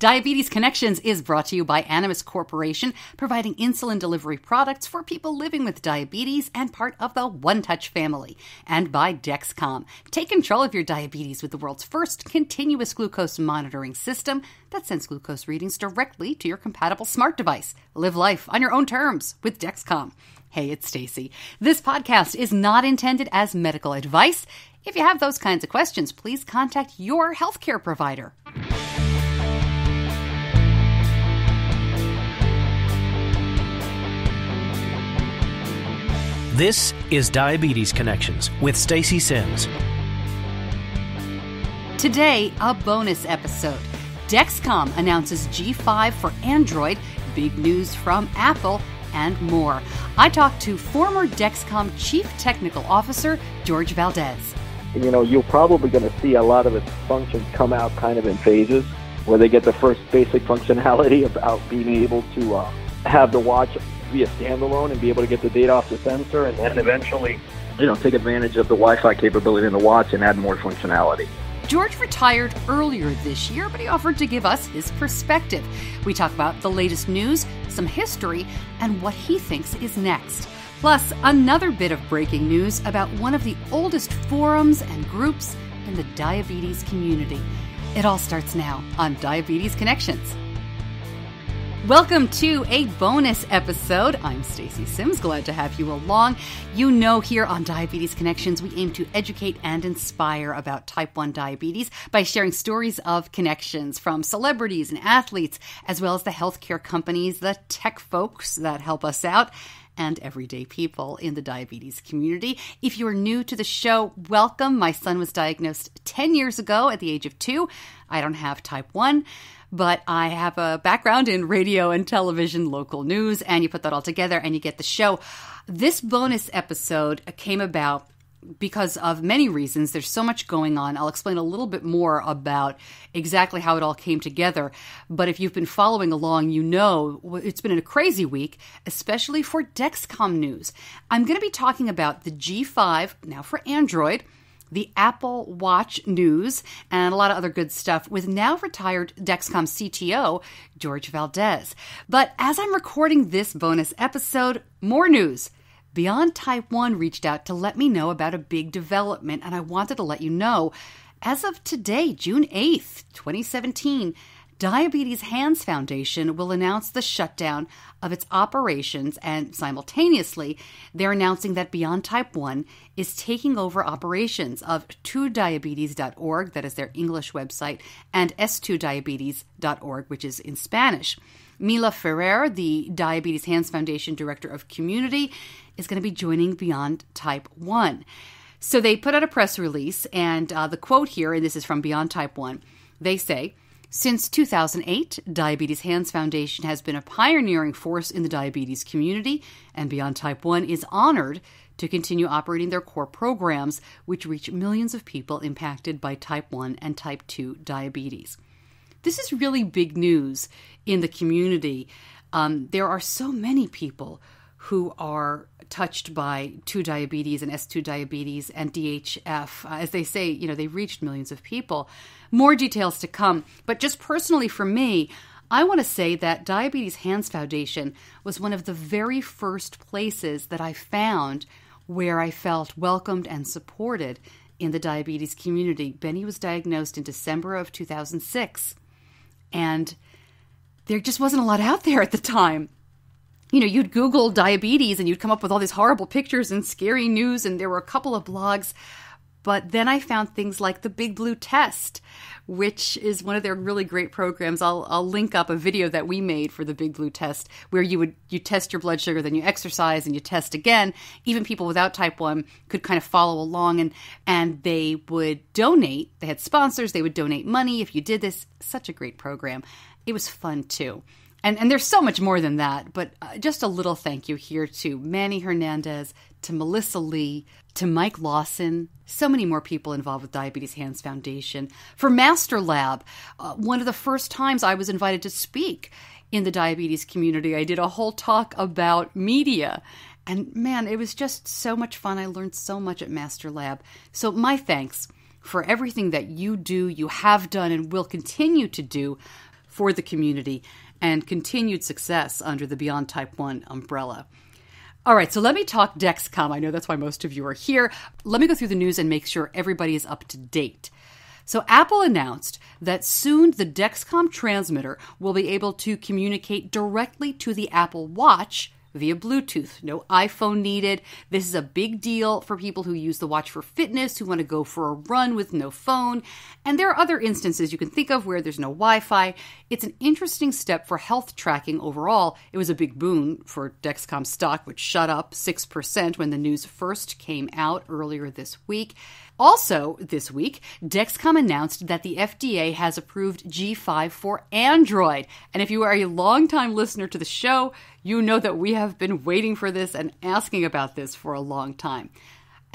Diabetes Connections is brought to you by Animas Corporation, providing insulin delivery products for people living with diabetes and part of the One Touch family. And by Dexcom. Take control of your diabetes with the world's first continuous glucose monitoring system that sends glucose readings directly to your compatible smart device. Live life on your own terms with Dexcom. Hey, it's Stacey. This podcast is not intended as medical advice. If you have those kinds of questions, please contact your healthcare provider. This is Diabetes Connections with Stacey Sims. Today, a bonus episode. Dexcom announces G5 for Android, big news from Apple, and more. I talked to former Dexcom Chief Technical Officer Jorges Valdes. You know, you're probably going to see a lot of its functions come out kind of in phases, where they get the first basic functionality about being able to have the watch be a standalone and be able to get the data off the sensor, and then eventually, take advantage of the Wi-Fi capability in the watch and add more functionality. George retired earlier this year, but he offered to give us his perspective. We talk about the latest news, some history, and what he thinks is next. Plus, another bit of breaking news about one of the oldest forums and groups in the diabetes community. It all starts now on Diabetes Connections. Welcome to a bonus episode. I'm Stacey Sims, glad to have you along. You know, here on Diabetes Connections, we aim to educate and inspire about type 1 diabetes by sharing stories of connections from celebrities and athletes, as well as the healthcare companies, the tech folks that help us out, and everyday people in the diabetes community. If you're new to the show, welcome. My son was diagnosed 10 years ago at the age of 2. I don't have type 1. But I have a background in radio and television, local news, and you put that all together and you get the show. This bonus episode came about because of many reasons. There's so much going on. I'll explain a little bit more about exactly how it all came together. But if you've been following along, you know it's been a crazy week, especially for Dexcom news. I'm going to be talking about the G5, now for Android, the Apple Watch news, and a lot of other good stuff with now retired Dexcom CTO, Jorges Valdes. But as I'm recording this bonus episode, more news. Beyond Type 1 reached out to let me know about a big development, and I wanted to let you know. As of today, June 8th, 2017, Diabetes Hands Foundation will announce the shutdown of its operations, and simultaneously, they're announcing that Beyond Type 1 is taking over operations of 2diabetes.org, that is their English website, and s2diabetes.org, which is in Spanish. Mila Ferrer, the Diabetes Hands Foundation Director of Community, is going to be joining Beyond Type 1. So they put out a press release, and the quote here, and this is from Beyond Type 1, they say, "Since 2008, Diabetes Hands Foundation has been a pioneering force in the diabetes community, and Beyond Type 1 is honored to continue operating their core programs, which reach millions of people impacted by Type 1 and Type 2 diabetes." This is really big news in the community. There are so many people who are touched by 2 diabetes and S2 diabetes and DHF. As they say, they've reached millions of people. More details to come. But just personally for me, I want to say that Diabetes Hands Foundation was one of the very first places that I found where I felt welcomed and supported in the diabetes community. Benny was diagnosed in December of 2006, and there just wasn't a lot out there at the time. You'd Google diabetes and you'd come up with all these horrible pictures and scary news, and there were a couple of blogs. But then I found things like the Big Blue Test, which is one of their really great programs. I'll link up a video that we made for the Big Blue Test, where you test your blood sugar, then you exercise, and you test again. Even people without type 1 could kind of follow along, and they would donate. They had sponsors. They would donate money if you did this. Such a great program. It was fun, too. And there's so much more than that, but just a little thank you here to Manny Hernandez, to Melissa Lee, to Mike Lawson, so many more people involved with Diabetes Hands Foundation. For Master Lab, one of the first times I was invited to speak in the diabetes community, I did a whole talk about media. And man, it was just so much fun. I learned so much at Master Lab. So my thanks for everything that you do, you have done, and will continue to do for the community and continued success under the Beyond Type 1 umbrella. All right, so let me talk Dexcom. I know that's why most of you are here. Let me go through the news and make sure everybody is up to date. So Apple announced that soon the Dexcom transmitter will be able to communicate directly to the Apple Watch via Bluetooth. No iPhone needed. This is a big deal for people who use the watch for fitness, who want to go for a run with no phone. And there are other instances you can think of where there's no Wi-Fi. It's an interesting step for health tracking overall. It was a big boon for Dexcom stock, which shot up 6% when the news first came out earlier this week. Also this week, Dexcom announced that the FDA has approved G5 for Android. And if you are a longtime listener to the show, you know that we have been waiting for this and asking about this for a long time.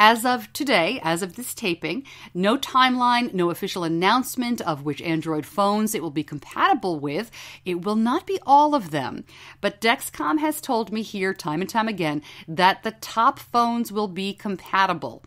As of today, as of this taping, no timeline, no official announcement of which Android phones it will be compatible with. It will not be all of them. But Dexcom has told me here time and time again that the top phones will be compatible.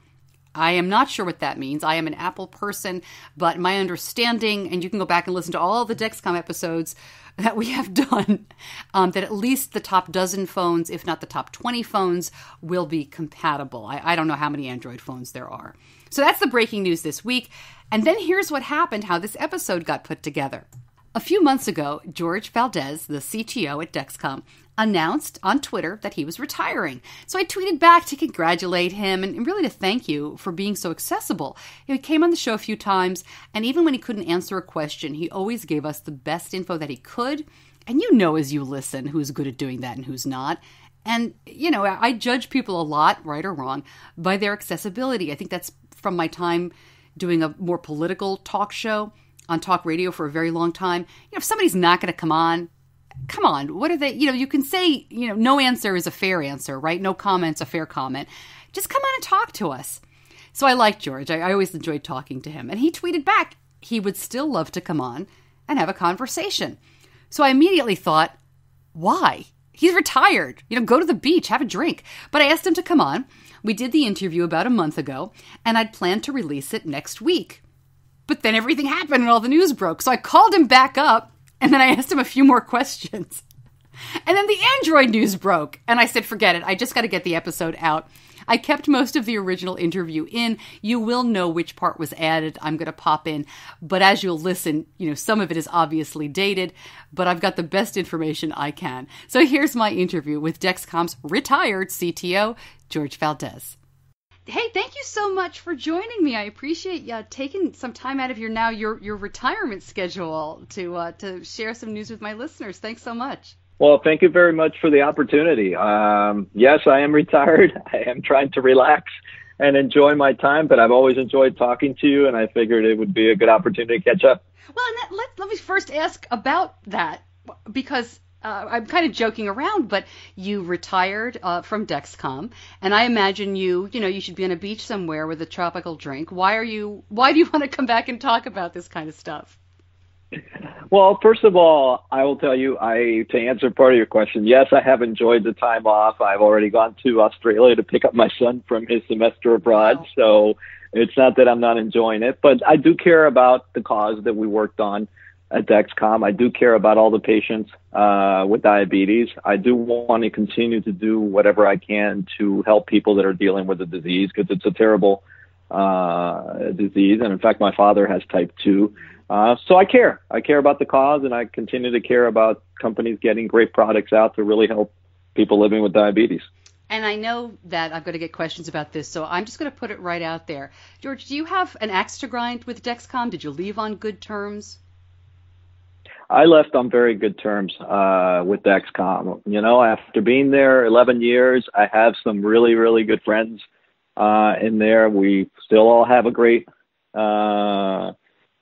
I am not sure what that means. I am an Apple person, but my understanding, and you can go back and listen to all the Dexcom episodes that we have done, that at least the top dozen phones, if not the top 20 phones, will be compatible. I don't know how many Android phones there are. So that's the breaking news this week. And then here's what happened, how this episode got put together. A few months ago, Jorges Valdes, the CTO at Dexcom, announced on Twitter that he was retiring. So I tweeted back to congratulate him and really to thank you for being so accessible. He came on the show a few times, and even when he couldn't answer a question, he always gave us the best info that he could. And you know as you listen who's good at doing that and who's not. And, you know, I judge people a lot, right or wrong, by their accessibility. I think that's from my time doing a more political talk show on talk radio for a very long time. You know, if somebody's not going to come on, what are they, you can say, no answer is a fair answer, right? No comment's a fair comment. Just come on and talk to us. So I like George. I always enjoyed talking to him. And he tweeted back he would still love to come on and have a conversation. So I immediately thought, why? He's retired. Go to the beach, have a drink. But I asked him to come on. We did the interview about a month ago, and I'd planned to release it next week. But then everything happened and all the news broke. So I called him back up, and then I asked him a few more questions. And then the Android news broke. And I said, forget it. I just got to get the episode out. I kept most of the original interview in. You will know which part was added. I'm going to pop in. But as you'll listen, some of it is obviously dated. But I've got the best information I can. So here's my interview with Dexcom's retired CTO, Jorges Valdes. Hey, thank you so much for joining me. I appreciate you taking some time out of your retirement schedule to share some news with my listeners. Thanks so much. Well, thank you very much for the opportunity. Yes, I am retired. I am trying to relax and enjoy my time, but I've always enjoyed talking to you, and I figured it would be a good opportunity to catch up. Well, and let me first ask about that, because I'm kind of joking around, but you retired from Dexcom, and I imagine you should be on a beach somewhere with a tropical drink. Why do you want to come back and talk about this kind of stuff? Well, first of all, I will tell you, to answer part of your question, yes, I have enjoyed the time off. I've already gone to Australia to pick up my son from his semester abroad, wow. So it's not that I'm not enjoying it, but I do care about the cause that we worked on at Dexcom. I do care about all the patients with diabetes. I do want to continue to do whatever I can to help people that are dealing with the disease, because it's a terrible disease. And in fact, my father has type 2. So I care. I care about the cause, and I continue to care about companies getting great products out to really help people living with diabetes. And I know that I'm going to get questions about this, so I'm just going to put it right out there. George, do you have an axe to grind with Dexcom? Did you leave on good terms? I left on very good terms with Dexcom. After being there 11 years, I have some really, really good friends in there. We still all have a great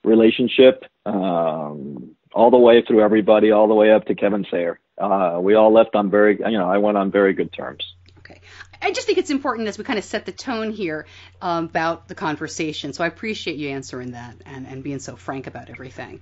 relationship all the way through everybody, all the way up to Kevin Sayer. We all left on I went on very good terms. Okay. I just think it's important as we kind of set the tone here about the conversation. So I appreciate you answering that and being so frank about everything.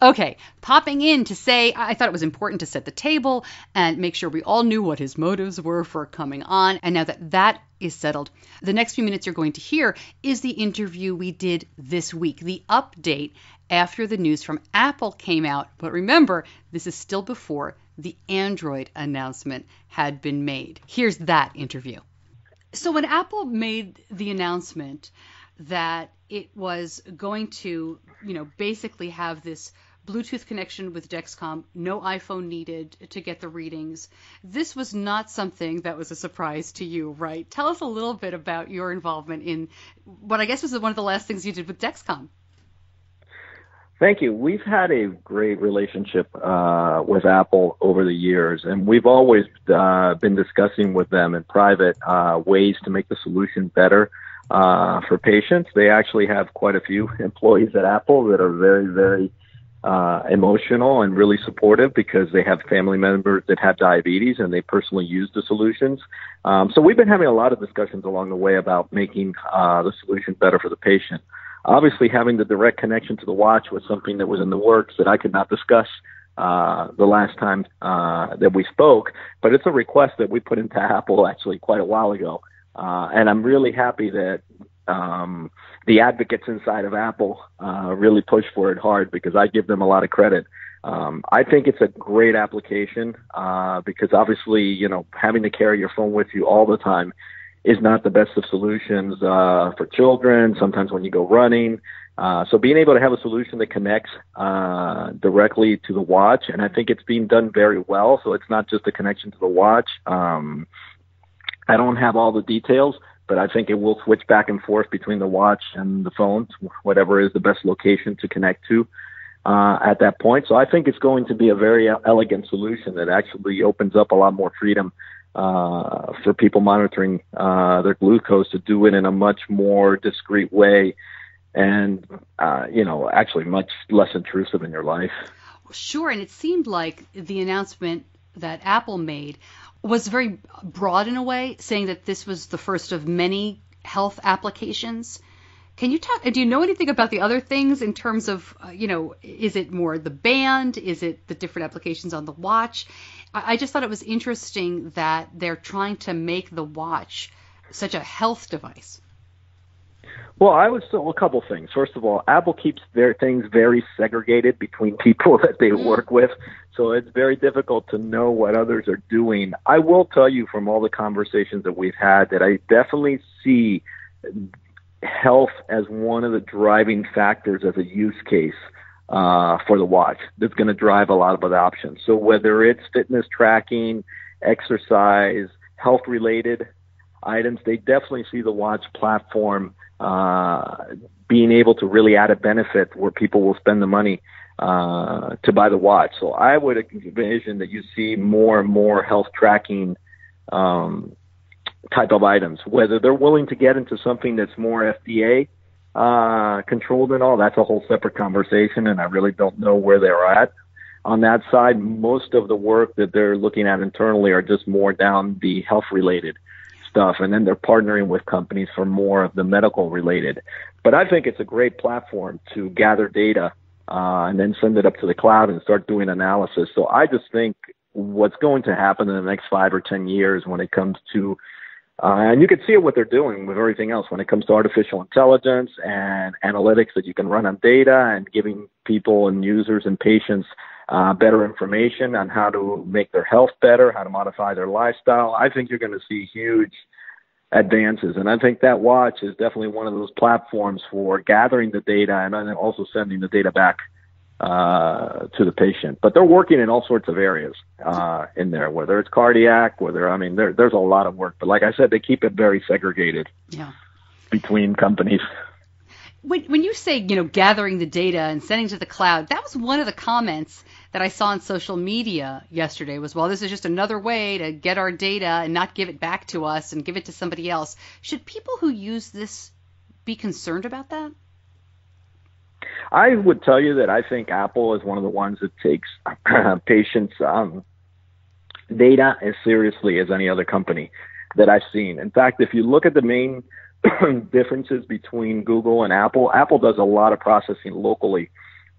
Okay, popping in to say I thought it was important to set the table and make sure we all knew what his motives were for coming on. And now that is settled, the next few minutes you're going to hear is the interview we did this week, the update after the news from Apple came out. But remember, this is still before the Android announcement had been made. Here's that interview. So when Apple made the announcement that it was going to, basically have this Bluetooth connection with Dexcom, no iPhone needed to get the readings, this was not something that was a surprise to you, right? Tell us a little bit about your involvement in what I guess was one of the last things you did with Dexcom. Thank you. We've had a great relationship with Apple over the years, and we've always been discussing with them in private ways to make the solution better for patients. They actually have quite a few employees at Apple that are very, very emotional and really supportive because they have family members that have diabetes and they personally use the solutions. So we've been having a lot of discussions along the way about making the solution better for the patient. Obviously, having the direct connection to the watch was something that was in the works that I could not discuss the last time that we spoke, but it's a request that we put into Apple actually quite a while ago. And I'm really happy that the advocates inside of Apple really push for it hard because I give them a lot of credit. I think it's a great application because obviously, having to carry your phone with you all the time is not the best of solutions for children, sometimes when you go running. So being able to have a solution that connects directly to the watch, and I think it's being done very well. So it's not just a connection to the watch. I don't have all the details, but I think it will switch back and forth between the watch and the phone, whatever is the best location to connect to at that point. So I think it's going to be a very elegant solution that actually opens up a lot more freedom for people monitoring their glucose to do it in a much more discreet way and, actually much less intrusive in your life. Sure. And it seemed like the announcement that Apple made was very broad in a way, saying that this was the first of many health applications. Can you talk, do you know anything about the other things in terms of, is it more the band? Is it the different applications on the watch? I just thought it was interesting that they're trying to make the watch such a health device. Well, I would still a couple things. First of all, Apple keeps their things very segregated between people that they work with, so it's very difficult to know what others are doing. I will tell you from all the conversations that we've had that I definitely see health as one of the driving factors as a use case for the watch that's going to drive a lot of other options. So whether it's fitness tracking, exercise, health-related items, they definitely see the watch platform being able to really add a benefit where people will spend the money to buy the watch. So I would envision that you see more and more health tracking type of items. Whether they're willing to get into something that's more FDA controlled and all, that's a whole separate conversation, and I really don't know where they're at on that side. Most of the work that they're looking at internally are just more down the health-related stuff, and then they're partnering with companies for more of the medical-related. But I think it's a great platform to gather data and then send it up to the cloud and start doing analysis. So I just think what's going to happen in the next 5 or 10 years when it comes to and you can see what they're doing with everything else when it comes to artificial intelligence and analytics that you can run on data and giving people and users and patients better information on how to make their health better, how to modify their lifestyle. I think you're going to see huge advances. And I think that watch is definitely one of those platforms for gathering the data and then also sending the data back to the patient. But they're working in all sorts of areas in there, whether it's cardiac, there's a lot of work. But like I said, they keep it very segregated between companies. When you say, gathering the data and sending to the cloud, that was one of the comments that I saw on social media yesterday was, well, this is just another way to get our data and not give it back to us and give it to somebody else. Should people who use this be concerned about that? I would tell you that I think Apple is one of the ones that takes patients' data as seriously as any other company that I've seen. In fact, if you look at the main differences between Google and Apple, Apple does a lot of processing locally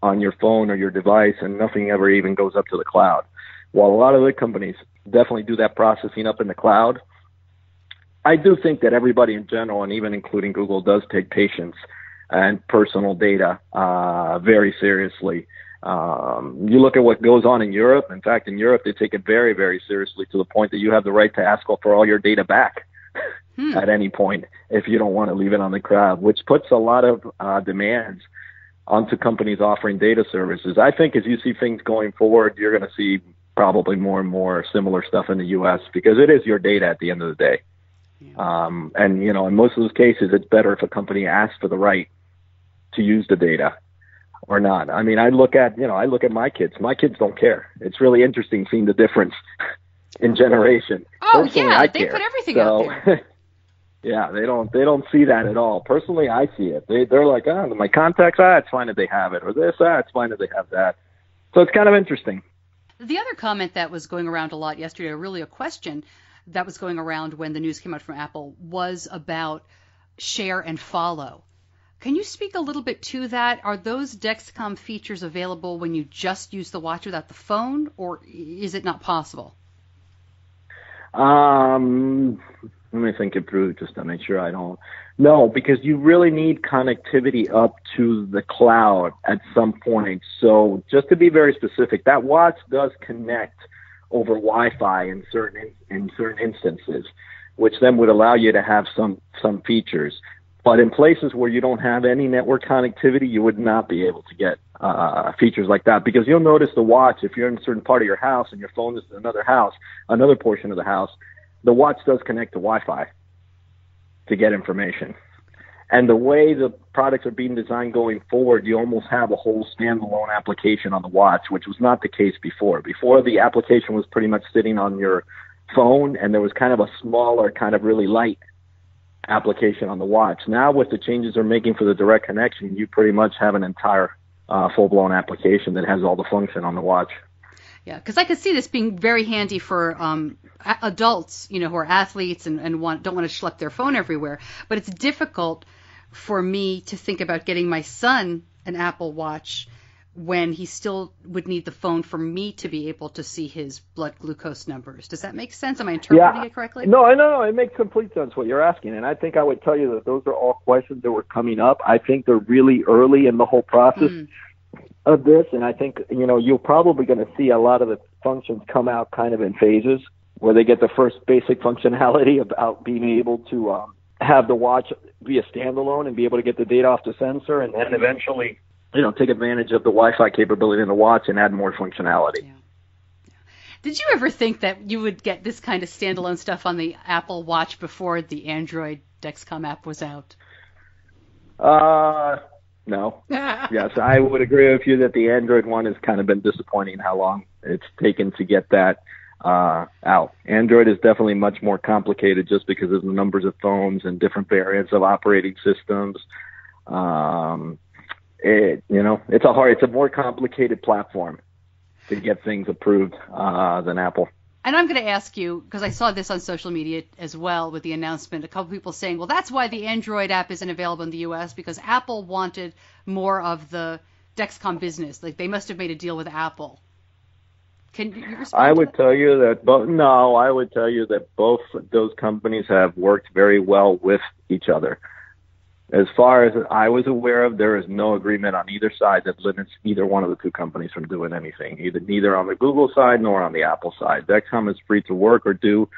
on your phone or your device, and nothing ever even goes up to the cloud. While a lot of other companies definitely do that processing up in the cloud, I do think that everybody in general, and even including Google, does take patients' and personal data very seriously. You look at what goes on in Europe. In fact, in Europe, they take it very, very seriously to the point that you have the right to ask for all your data back at any point if you don't want to leave it on the cloud, which puts a lot of demands onto companies offering data services. I think as you see things going forward, you're going to see probably more and more similar stuff in the U.S. because it is your data at the end of the day. And, you know, in most of those cases, it's better if a company asks for the right to use the data or not. I mean, I look at my kids. My kids don't care. It's really interesting seeing the difference in generation. Oh, personally, yeah, I they care. put everything out there. Yeah, they don't see that at all. Personally, I see it. They're like, my contacts, it's fine if they have it, or this, it's fine if they have that. So it's kind of interesting. The other comment that was going around a lot yesterday, or really a question that was going around when the news came out from Apple, was about share and follow. Can you speak a little bit to that? Are those Dexcom features available when you just use the watch without the phone, or is it not possible? Let me think it through just to make sure I don't. No, because you really need connectivity up to the cloud at some point. So just to be very specific, that watch does connect over Wi-Fi in certain instances, which then would allow you to have some features. But in places where you don't have any network connectivity, you would not be able to get features like that, because you'll notice the watch, if you're in a certain part of your house and your phone is in another portion of the house, the watch does connect to Wi-Fi to get information. And the way the products are being designed going forward, you almost have a whole standalone application on the watch, which was not the case before. Before, the application was pretty much sitting on your phone, and there was kind of a smaller, kind of really light application on the watch. Now, with the changes they're making for the direct connection, you pretty much have an entire full-blown application that has all the function on the watch. Yeah, because I could see this being very handy for adults, you know, who are athletes and don't want to schlep their phone everywhere. But it's difficult for me to think about getting my son an Apple Watch when he still would need the phone for me to be able to see his blood glucose numbers. Does that make sense? Am I interpreting it correctly? No, it makes complete sense what you're asking. And I think I would tell you that those are all questions that were coming up. I think they're really early in the whole process of this. And I think, you know, you're probably going to see a lot of the functions come out kind of in phases, where they get the first basic functionality about being able to have the watch be a standalone and be able to get the data off the sensor, and then eventually, you know, take advantage of the Wi-Fi capability in the watch and add more functionality. Yeah. Did you ever think that you would get this kind of standalone stuff on the Apple Watch before the Android Dexcom app was out? No. Yes, I would agree with you that the Android one has kind of been disappointing how long it's taken to get that out. Android is definitely much more complicated just because of the numbers of phones and different variants of operating systems. It's a more complicated platform to get things approved than Apple. And I'm going to ask you, because I saw this on social media as well with the announcement, a couple people saying, well, that's why the Android app isn't available in the U.S., because Apple wanted more of the Dexcom business. Like, they must have made a deal with Apple. Can you respond I to would that? tell you that both those companies have worked very well with each other. As far as I was aware of, there is no agreement on either side that limits either one of the two companies from doing anything, neither on the Google side nor on the Apple side. Dexcom is free to work or do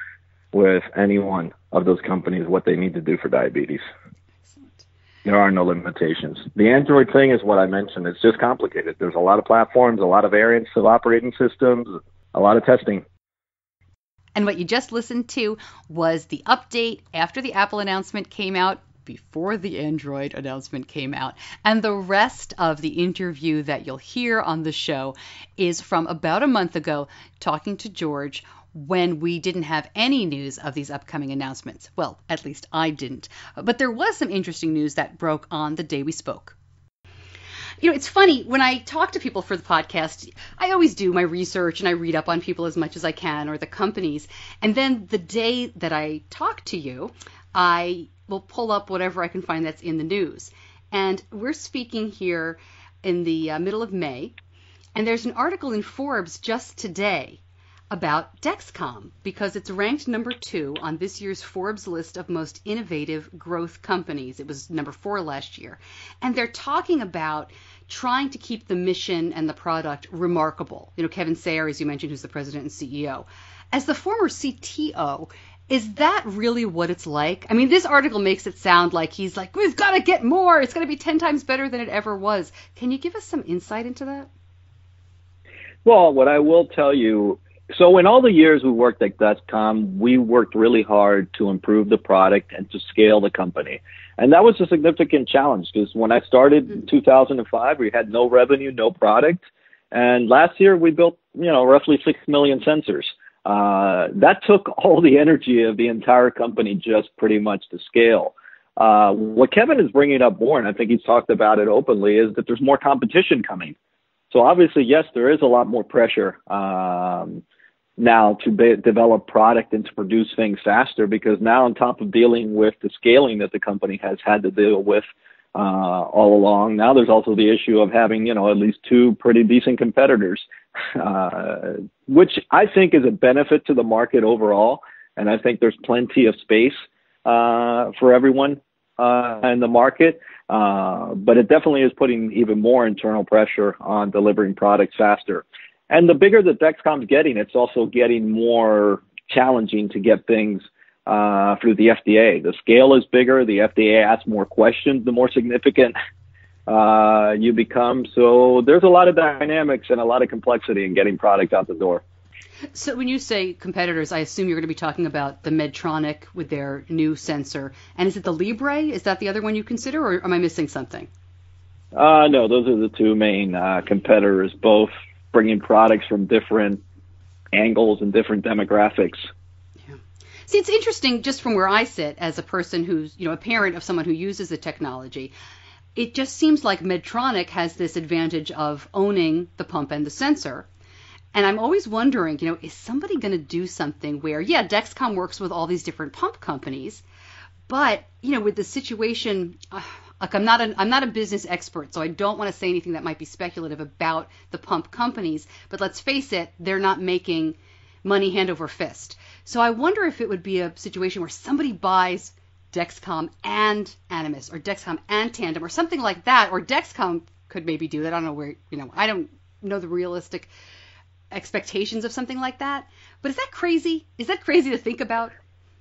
with any one of those companies what they need to do for diabetes. Excellent. There are no limitations. The Android thing is what I mentioned. It's just complicated. There's a lot of platforms, a lot of variants of operating systems, a lot of testing. And what you just listened to was the update after the Apple announcement came out, before the Android announcement came out. And the rest of the interview that you'll hear on the show is from about a month ago, talking to George when we didn't have any news of these upcoming announcements. Well, at least I didn't. But there was some interesting news that broke on the day we spoke. You know, it's funny, when I talk to people for the podcast, I always do my research and I read up on people as much as I can, or the companies. And then the day that I talk to you, I will pull up whatever I can find that's in the news. And we're speaking here in the middle of May, and there's an article in Forbes just today about Dexcom because it's ranked number 2 on this year's Forbes list of most innovative growth companies. It was number 4 last year. And they're talking about trying to keep the mission and the product remarkable. You know, Kevin Sayer, as you mentioned, who's the president and CEO. As the former CTO, is that really what it's like? I mean, this article makes it sound like he's like, we've got to get more. It's going to be 10 times better than it ever was. Can you give us some insight into that? Well, what I will tell you, so in all the years we worked at Dexcom, we worked really hard to improve the product and to scale the company. And that was a significant challenge because when I started in 2005, we had no revenue, no product. And last year we built, roughly 6 million sensors. That took all the energy of the entire company just pretty much to scale. What Kevin is bringing up more, and I think he's talked about it openly, is that there's more competition coming. So obviously, yes, there is a lot more pressure now to develop product and to produce things faster because now on top of dealing with the scaling that the company has had to deal with all along, now there's also the issue of having, at least 2 pretty decent competitors, which I think is a benefit to the market overall. And I think there's plenty of space for everyone in the market. But it definitely is putting even more internal pressure on delivering products faster. And the bigger that Dexcom's getting, it's also getting more challenging to get things through the FDA. The scale is bigger. The FDA asks more questions, the more significant you become. So there's a lot of dynamics and a lot of complexity in getting product out the door. So when you say competitors, I assume you're going to be talking about the Medtronic with their new sensor. And is it the Libre? Is that the other one you consider, or am I missing something? No, those are the 2 main competitors, both bringing products from different angles and different demographics. Yeah. See, it's interesting just from where I sit as a person who's, a parent of someone who uses the technology. It just seems like Medtronic has this advantage of owning the pump and the sensor. And I'm always wondering, is somebody going to do something where, Dexcom works with all these different pump companies, but, with the situation, like I'm not a business expert, so I don't want to say anything that might be speculative about the pump companies, but let's face it, they're not making money hand over fist. So I wonder if it would be a situation where somebody buys Dexcom and Animas or Dexcom and Tandem or something like that, or Dexcom could maybe do that. I don't know where, I don't know the realistic expectations of something like that. But is that crazy? Is that crazy to think about?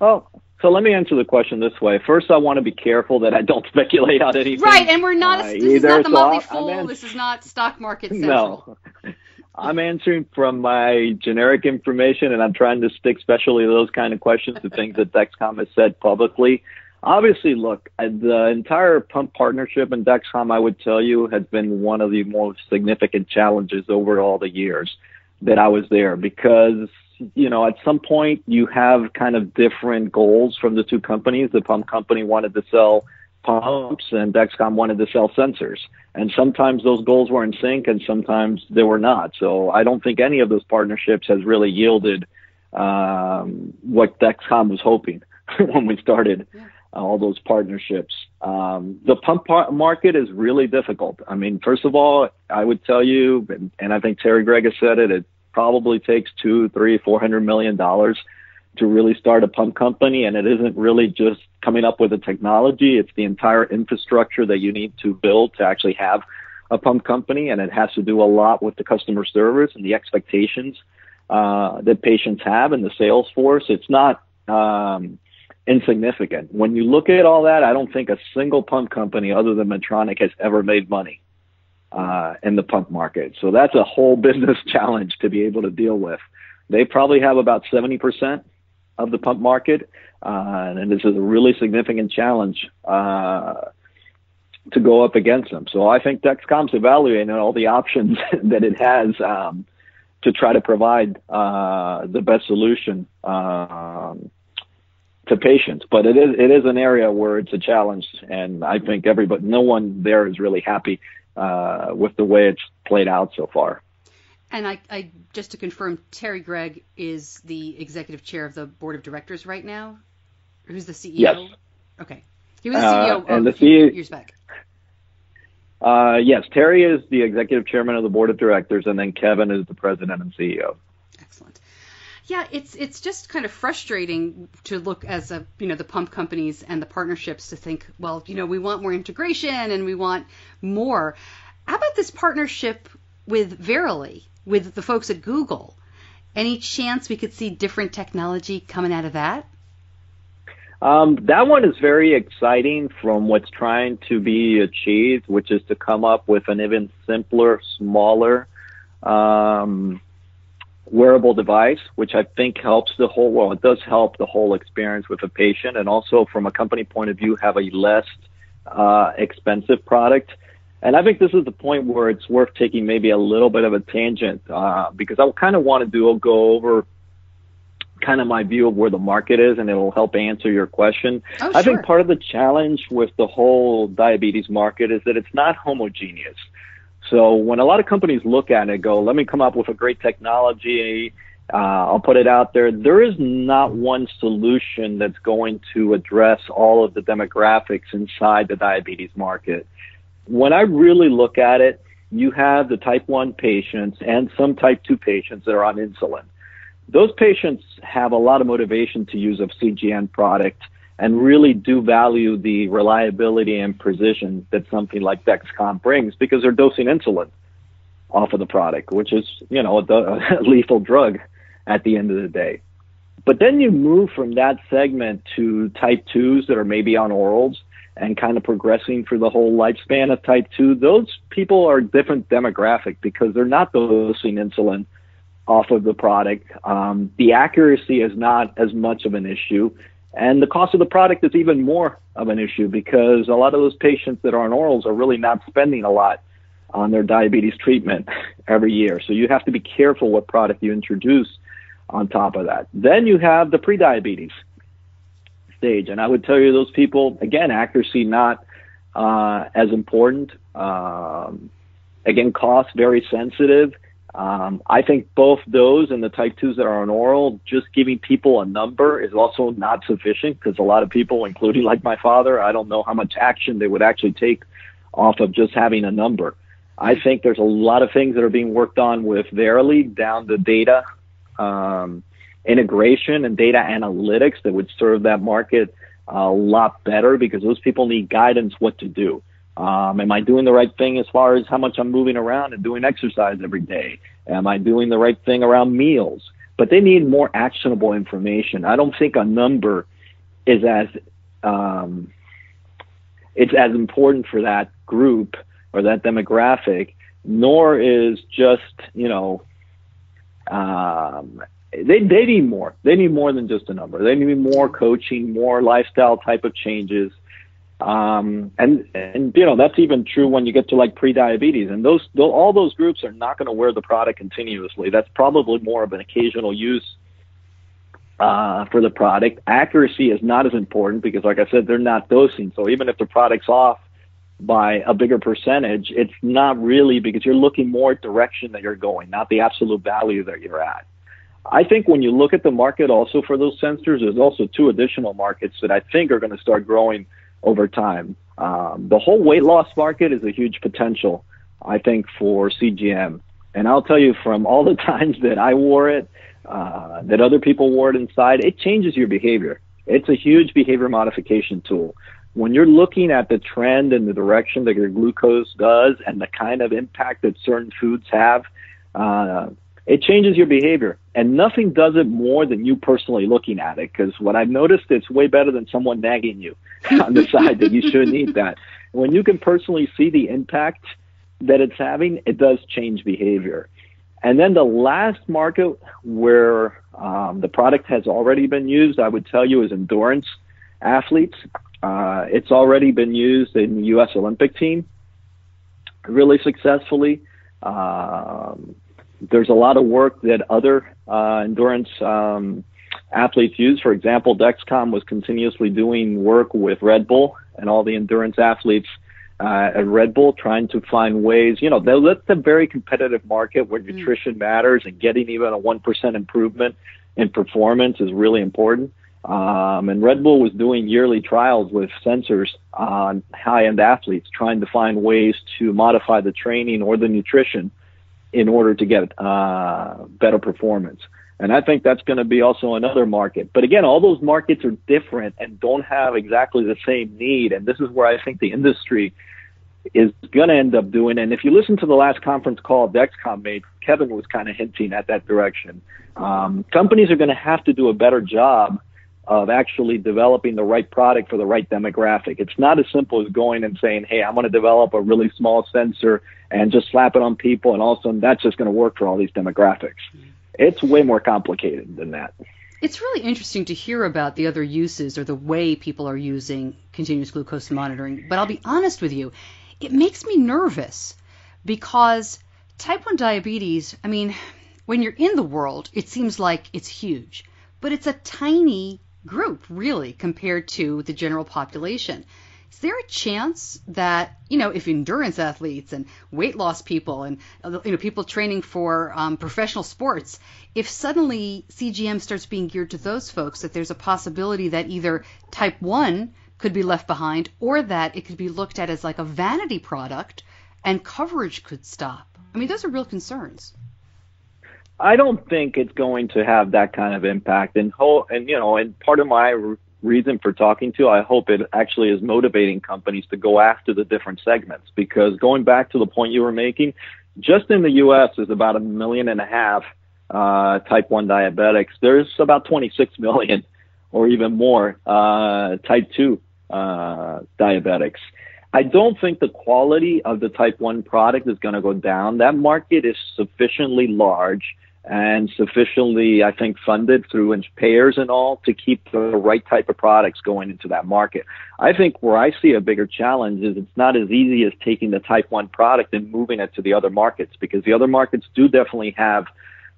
Oh, so let me answer the question this way. First, I want to be careful that I don't speculate on anything. Right, and we're not, this is not the Motley Fool, this is not Stock Market Central. No, I'm answering from my generic information, and I'm trying to stick especially those kind of questions to things that Dexcom has said publicly. Obviously, look, the entire pump partnership in Dexcom, I would tell you, has been one of the most significant challenges over all the years that I was there because, at some point you have kind of different goals from the 2 companies. The pump company wanted to sell pumps and Dexcom wanted to sell sensors. And sometimes those goals were in sync and sometimes they were not. So I don't think any of those partnerships has really yielded what Dexcom was hoping when we started all those partnerships. The pump market is really difficult. I mean, first of all, I would tell you, and I think Terry Gregg has said it, it probably takes $200, $300, $400 million to really start a pump company. And it isn't really just coming up with a technology. It's the entire infrastructure that you need to build to actually have a pump company. And it has to do a lot with the customer service and the expectations that patients have and the sales force. It's not insignificant. When you look at all that, I don't think a single pump company other than Medtronic has ever made money in the pump market. So that's a whole business challenge to be able to deal with. They probably have about 70% of the pump market, and this is a really significant challenge to go up against them. So I think Dexcom's evaluating all the options that it has to try to provide the best solution to patients. But it is an area where it's a challenge, and I think no one there is really happy with the way it's played out so far. And I just to confirm, Terry Gregg is the executive chair of the board of directors right now? Who's the CEO? Yes. Okay. He was the CEO a few years back. Yes, Terry is the executive chairman of the board of directors, and then Kevin is the president and CEO. Excellent. Yeah, it's just kind of frustrating to look as the pump companies and the partnerships to think, well, we want more integration and we want more. How about this partnership with Verily, with the folks at Google? Any chance we could see different technology coming out of that? That one is very exciting from what's trying to be achieved, which is to come up with an even simpler, smaller wearable device, which I think helps it does help the whole experience with the patient, and also from a company point of view, have a less expensive product. And I think this is the point where it's worth taking maybe a little bit of a tangent, because I kind of want to go over kind of my view of where the market is, and it'll help answer your question. Oh, I sure. think part of the challenge with the whole diabetes market is that it's not homogeneous. So when a lot of companies look at it and go, let me come up with a great technology, I'll put it out there, there is not one solution that's going to address all of the demographics inside the diabetes market. When I really look at it, you have the type 1 patients and some type 2 patients that are on insulin. Those patients have a lot of motivation to use a CGM product and really do value the reliability and precision that something like Dexcom brings, because they're dosing insulin off of the product, which is, a lethal drug at the end of the day. But then you move from that segment to type 2s that are maybe on orals and kind of progressing through the whole lifespan of type 2. Those people are a different demographic because they're not dosing insulin off of the product. The accuracy is not as much of an issue, and the cost of the product is even more of an issue, because a lot of those patients that are on orals are really not spending a lot on their diabetes treatment every year. So you have to be careful what product you introduce on top of that. Then you have the pre-diabetes stage, and I would tell you those people, again, accuracy not as important. Again, cost very sensitive. I think both those and the type 2s that are on oral, just giving people a number is also not sufficient, because a lot of people, including like my father, I don't know how much action they would actually take off of just having a number. I think there's a lot of things that are being worked on with Verily, down to data integration and data analytics that would serve that market a lot better, because those people need guidance what to do. Am I doing the right thing as far as how much I'm moving around and doing exercise every day? Am I doing the right thing around meals? But they need more actionable information. I don't think a number is it's as important for that group or that demographic, nor is just, they need more. They need more than just a number. They need more coaching, more lifestyle type of changes. And that's even true when you get to like pre-diabetes, and all those groups are not going to wear the product continuously. That's probably more of an occasional use for the product. Accuracy is not as important because, like I said, they're not dosing. So even if the product's off by a bigger percentage, it's not really, because you're looking more at direction that you're going, not the absolute value that you're at. I think when you look at the market also for those sensors, there's also two additional markets that I think are going to start growing over time. The whole weight loss market is a huge potential, I think, for CGM. And I'll tell you, from all the times that I wore it, that other people wore it inside, it changes your behavior. It's a huge behavior modification tool. When you're looking at the trend and the direction that your glucose does and the kind of impact that certain foods have, it changes your behavior. And nothing does it more than you personally looking at it, because what I've noticed, it's way better than someone nagging you on the side that you shouldn't eat that. When you can personally see the impact that it's having, it does change behavior. And then the last market where the product has already been used, I would tell you, is endurance athletes. It's already been used in the U.S. Olympic team really successfully. There's a lot of work that other endurance athletes use. For example, Dexcom was continuously doing work with Red Bull and all the endurance athletes at Red Bull, trying to find ways, that's a very competitive market where nutrition matters, and getting even a 1% improvement in performance is really important. And Red Bull was doing yearly trials with sensors on high-end athletes, trying to find ways to modify the training or the nutrition in order to get better performance. And I think that's going to be also another market. But again, all those markets are different and don't have exactly the same need. And this is where I think the industry is going to end up doing. And if you listen to the last conference call Dexcom made, Kevin was kind of hinting at that direction. Companies are going to have to do a better job of actually developing the right product for the right demographic. It's not as simple as going and saying, hey, I'm going to develop a really small sensor and just slap it on people, and all of a sudden that's just going to work for all these demographics. It's way more complicated than that. It's really interesting to hear about the other uses or the way people are using continuous glucose monitoring. But I'll be honest with you, it makes me nervous because type 1 diabetes, I mean, when you're in the world, it seems like it's huge. But it's a tiny group, really, compared to the general population. Is there a chance that, if endurance athletes and weight loss people and, people training for professional sports, if suddenly CGM starts being geared to those folks, that there's a possibility that either type 1 could be left behind or that it could be looked at as like a vanity product and coverage could stop? I mean, those are real concerns. I don't think it's going to have that kind of impact. And part of my reason for talking to, I hope it actually is motivating companies to go after the different segments, because going back to the point you were making, just in the U.S. is about 1.5 million type 1 diabetics. There's about 26 million or even more type 2 diabetics. I don't think the quality of the type 1 product is going to go down. That market is sufficiently large and sufficiently, I think, funded through payers and all to keep the right type of products going into that market. I think where I see a bigger challenge is it's not as easy as taking the type 1 product and moving it to the other markets, because the other markets do definitely have,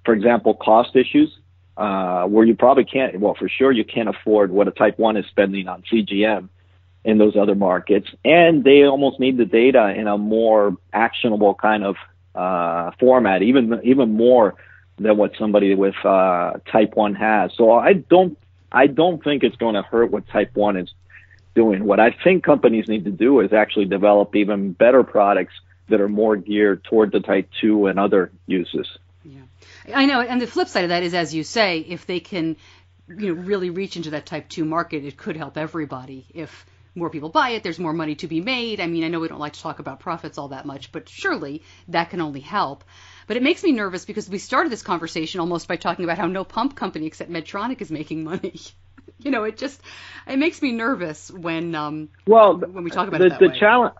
for example, cost issues where you probably can't, well, for sure you can't afford what a type 1 is spending on CGM in those other markets. And they almost need the data in a more actionable kind of format, even more than what somebody with type 1 has. So I don't think it's going to hurt what type 1 is doing. What I think companies need to do is actually develop even better products that are more geared toward the type 2 and other uses. Yeah, I know. And the flip side of that is, as you say, if they can really reach into that type 2 market, it could help everybody. If more people buy it, there's more money to be made. I mean, I know we don't like to talk about profits all that much, but surely that can only help. But it makes me nervous because we started this conversation almost by talking about how no pump company except Medtronic is making money. It makes me nervous when we talk about it that way. The challenge,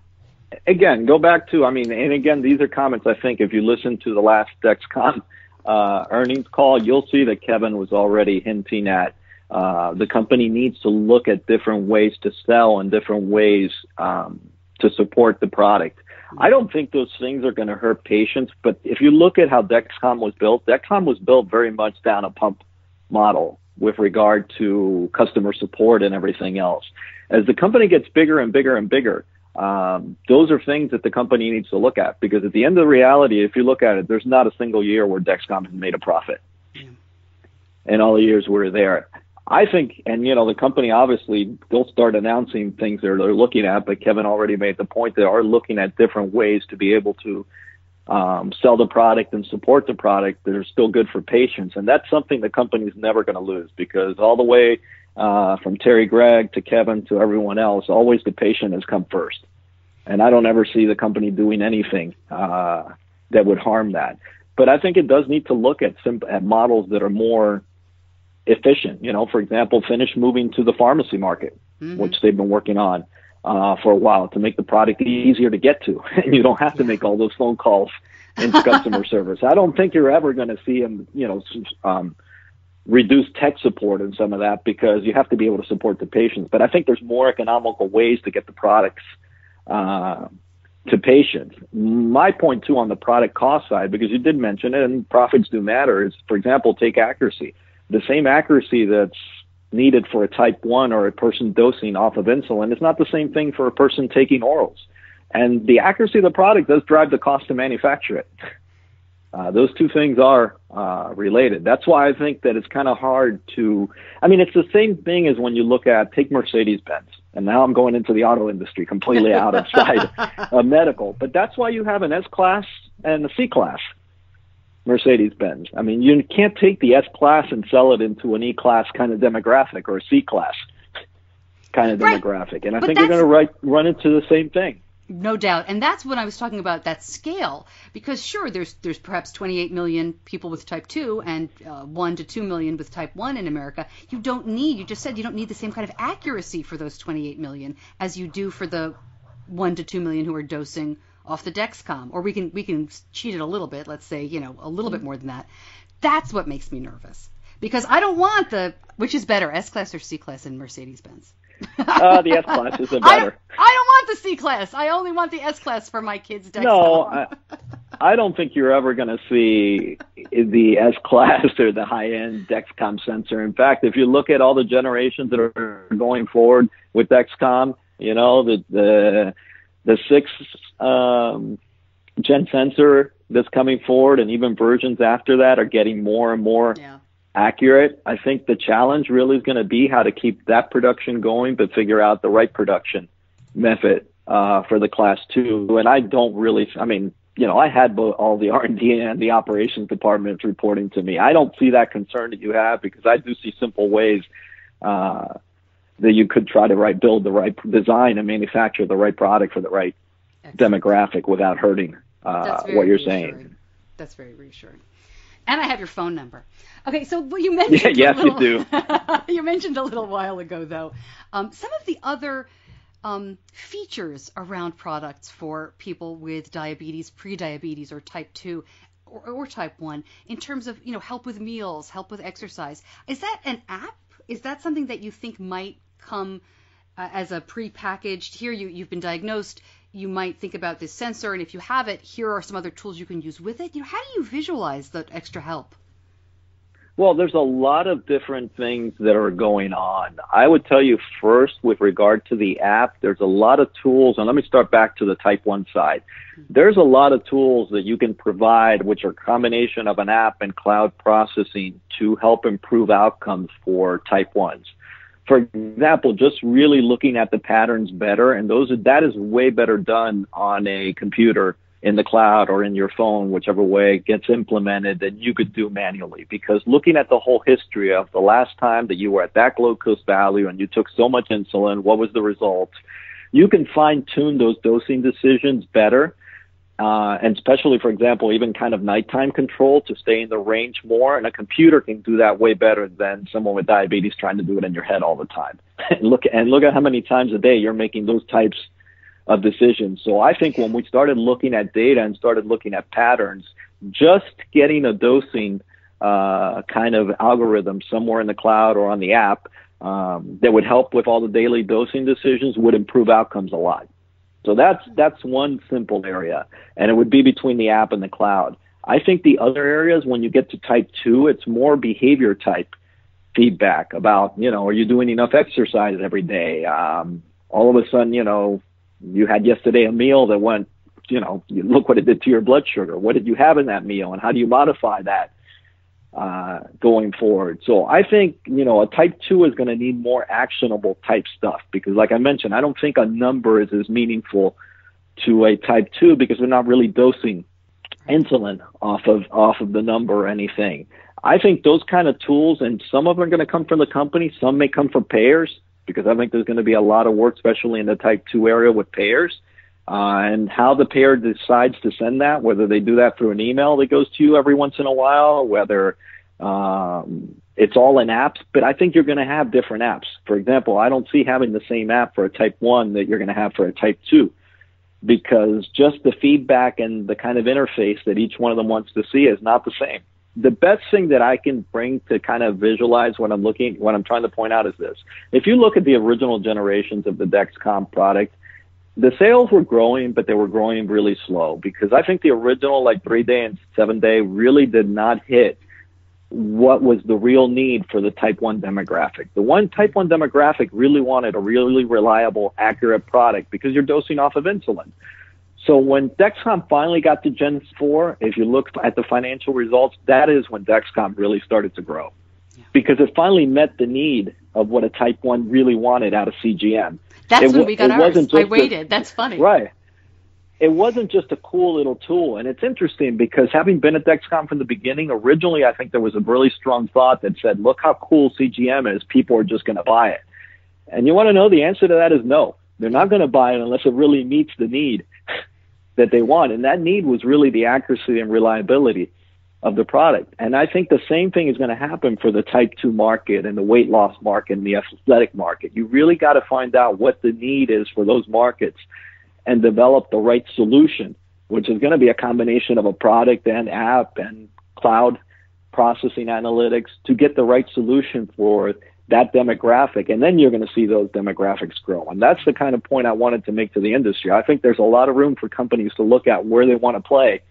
again, go back to, and again, these are comments, I think, if you listen to the last Dexcom earnings call, you'll see that Kevin was already hinting at the company needs to look at different ways to sell and different ways to support the product. I don't think those things are going to hurt patients, but if you look at how Dexcom was built very much down a pump model with regard to customer support and everything else. As the company gets bigger and bigger and bigger, those are things that the company needs to look at, because at the end of the reality, if you look at it, there's not a single year where Dexcom has made a profit in all the years we're there. I think, and the company obviously, they'll start announcing things they're looking at, but Kevin already made the point they are looking at different ways to be able to sell the product and support the product that are still good for patients. And that's something the company's never going to lose, because all the way from Terry Gregg to Kevin to everyone else, always the patient has come first. And I don't ever see the company doing anything that would harm that. But I think it does need to look at models that are more efficient. For example, finish moving to the pharmacy market, which they've been working on for a while to make the product easier to get to. And you don't have to make all those phone calls into customer service. I don't think you're ever going to see them, reduce tech support and some of that, because you have to be able to support the patients. But I think there's more economical ways to get the products to patients. My point, too, on the product cost side, because you did mention it, and profits do matter, is, for example, take accuracy. The same accuracy that's needed for a type 1 or a person dosing off of insulin is not the same thing for a person taking orals. And the accuracy of the product does drive the cost to manufacture it. Those two things are related. That's why I think that it's kind of hard to, it's the same thing as when you take Mercedes-Benz. And now I'm going into the auto industry completely outside of medical. But that's why you have an S-Class and a C-Class. Mercedes-Benz. I mean, you can't take the S-Class and sell it into an E-Class kind of demographic or a C-Class kind of demographic. And I think you're going to run into the same thing. No doubt. And that's when I was talking about that scale, because sure, there's perhaps 28 million people with type 2 and 1 to 2 million with type 1 in America. You just said you don't need the same kind of accuracy for those 28 million as you do for the 1 to 2 million who are dosing off the Dexcom. Or we can cheat it a little bit, let's say, a little bit more than that. That's what makes me nervous. Because I don't want which is better, S-Class or C-Class in Mercedes-Benz? The S-Class is better. I don't want the C-Class. I only want the S-Class for my kids' Dexcom. No, I don't think you're ever going to see the S-Class or the high-end Dexcom sensor. In fact, if you look at all the generations that are going forward with Dexcom, the 6th gen sensor that's coming forward and even versions after that are getting more and more accurate. I think the challenge really is going to be how to keep that production going, but figure out the right production method for the Class 2. And I don't really, I had all the R&D and the operations departments reporting to me. I don't see that concern that you have, because I do see simple ways that you could try to build the right design and manufacture the right product for the right demographic without hurting what you're saying. That's very reassuring. And I have your phone number. Okay, so you mentioned you do. You mentioned a little while ago, though, some of the other features around products for people with diabetes, pre-diabetes, or type 2 or type 1, in terms of help with meals, help with exercise. Is that an app? Is that something that you think might come as a pre-packaged, here you've been diagnosed, you might think about this sensor, and if you have it, here are some other tools you can use with it? How do you visualize the extra help? Well, there's a lot of different things that are going on. I would tell you first, with regard to the app, there's a lot of tools, and let me start back to the type 1 side. There's a lot of tools that you can provide, which are a combination of an app and cloud processing, to help improve outcomes for type 1s. For example, just really looking at the patterns better, and that is way better done on a computer in the cloud or in your phone, whichever way it gets implemented, than you could do manually. Because looking at the whole history of the last time that you were at that glucose value and you took so much insulin, what was the result? You can fine-tune those dosing decisions better. And especially, for example, even kind of nighttime control to stay in the range more. And a computer can do that way better than someone with diabetes trying to do it in your head all the time. Look at how many times a day you're making those types of decisions. So I think when we started looking at data and started looking at patterns, just getting a dosing kind of algorithm somewhere in the cloud or on the app that would help with all the daily dosing decisions would improve outcomes a lot. So that's one simple area, and it would be between the app and the cloud. I think the other areas, when you get to type 2, it's more behavior type feedback about, are you doing enough exercise every day? All of a sudden, you had yesterday a meal that went, you look what it did to your blood sugar. What did you have in that meal, and how do you modify that going forward? So I think, a type 2 is going to need more actionable type stuff, because like I mentioned, I don't think a number is as meaningful to a type 2 because they're not really dosing insulin off of the number or anything. I think those kind of tools, and some of them are going to come from the company, some may come from payers, because I think there's going to be a lot of work, especially in the type 2 area with payers, and how the payer decides to send that, whether they do that through an email that goes to you every once in a while, whether it's all in apps. But I think you're going to have different apps. For example, I don't see having the same app for a type 1 that you're going to have for a type 2, because just the feedback and the kind of interface that each one of them wants to see is not the same. The best thing that I can bring to kind of visualize what I'm trying to point out is this. If you look at the original generations of the Dexcom product, the sales were growing, but they were growing really slow, because I think the original 3-day and 7-day really did not hit what was the real need for the type 1 demographic. The type 1 demographic really wanted a really reliable, accurate product, because you're dosing off of insulin. So when Dexcom finally got to Gen 4, if you look at the financial results, that is when Dexcom really started to grow, because it finally met the need of what a type 1 really wanted out of CGM. That's when we got ours. I waited. That's funny. Right. it wasn't just a cool little tool. And it's interesting because having been at Dexcom from the beginning, originally I think there was a really strong thought that said, look how cool CGM is. People are just going to buy it. And you want to know the answer to that is no. They're not going to buy it unless it really meets the need that they want. And that need was really the accuracy and reliability of the product. And I think the same thing is going to happen for the type 2 market and the weight loss market and the athletic market. You really got to find out what the need is for those markets and develop the right solution, which is going to be a combination of a product and app and cloud processing analytics to get the right solution for that demographic. And then you're going to see those demographics grow. And that's the kind of point I wanted to make to the industry. I think there's a lot of room for companies to look at where they want to play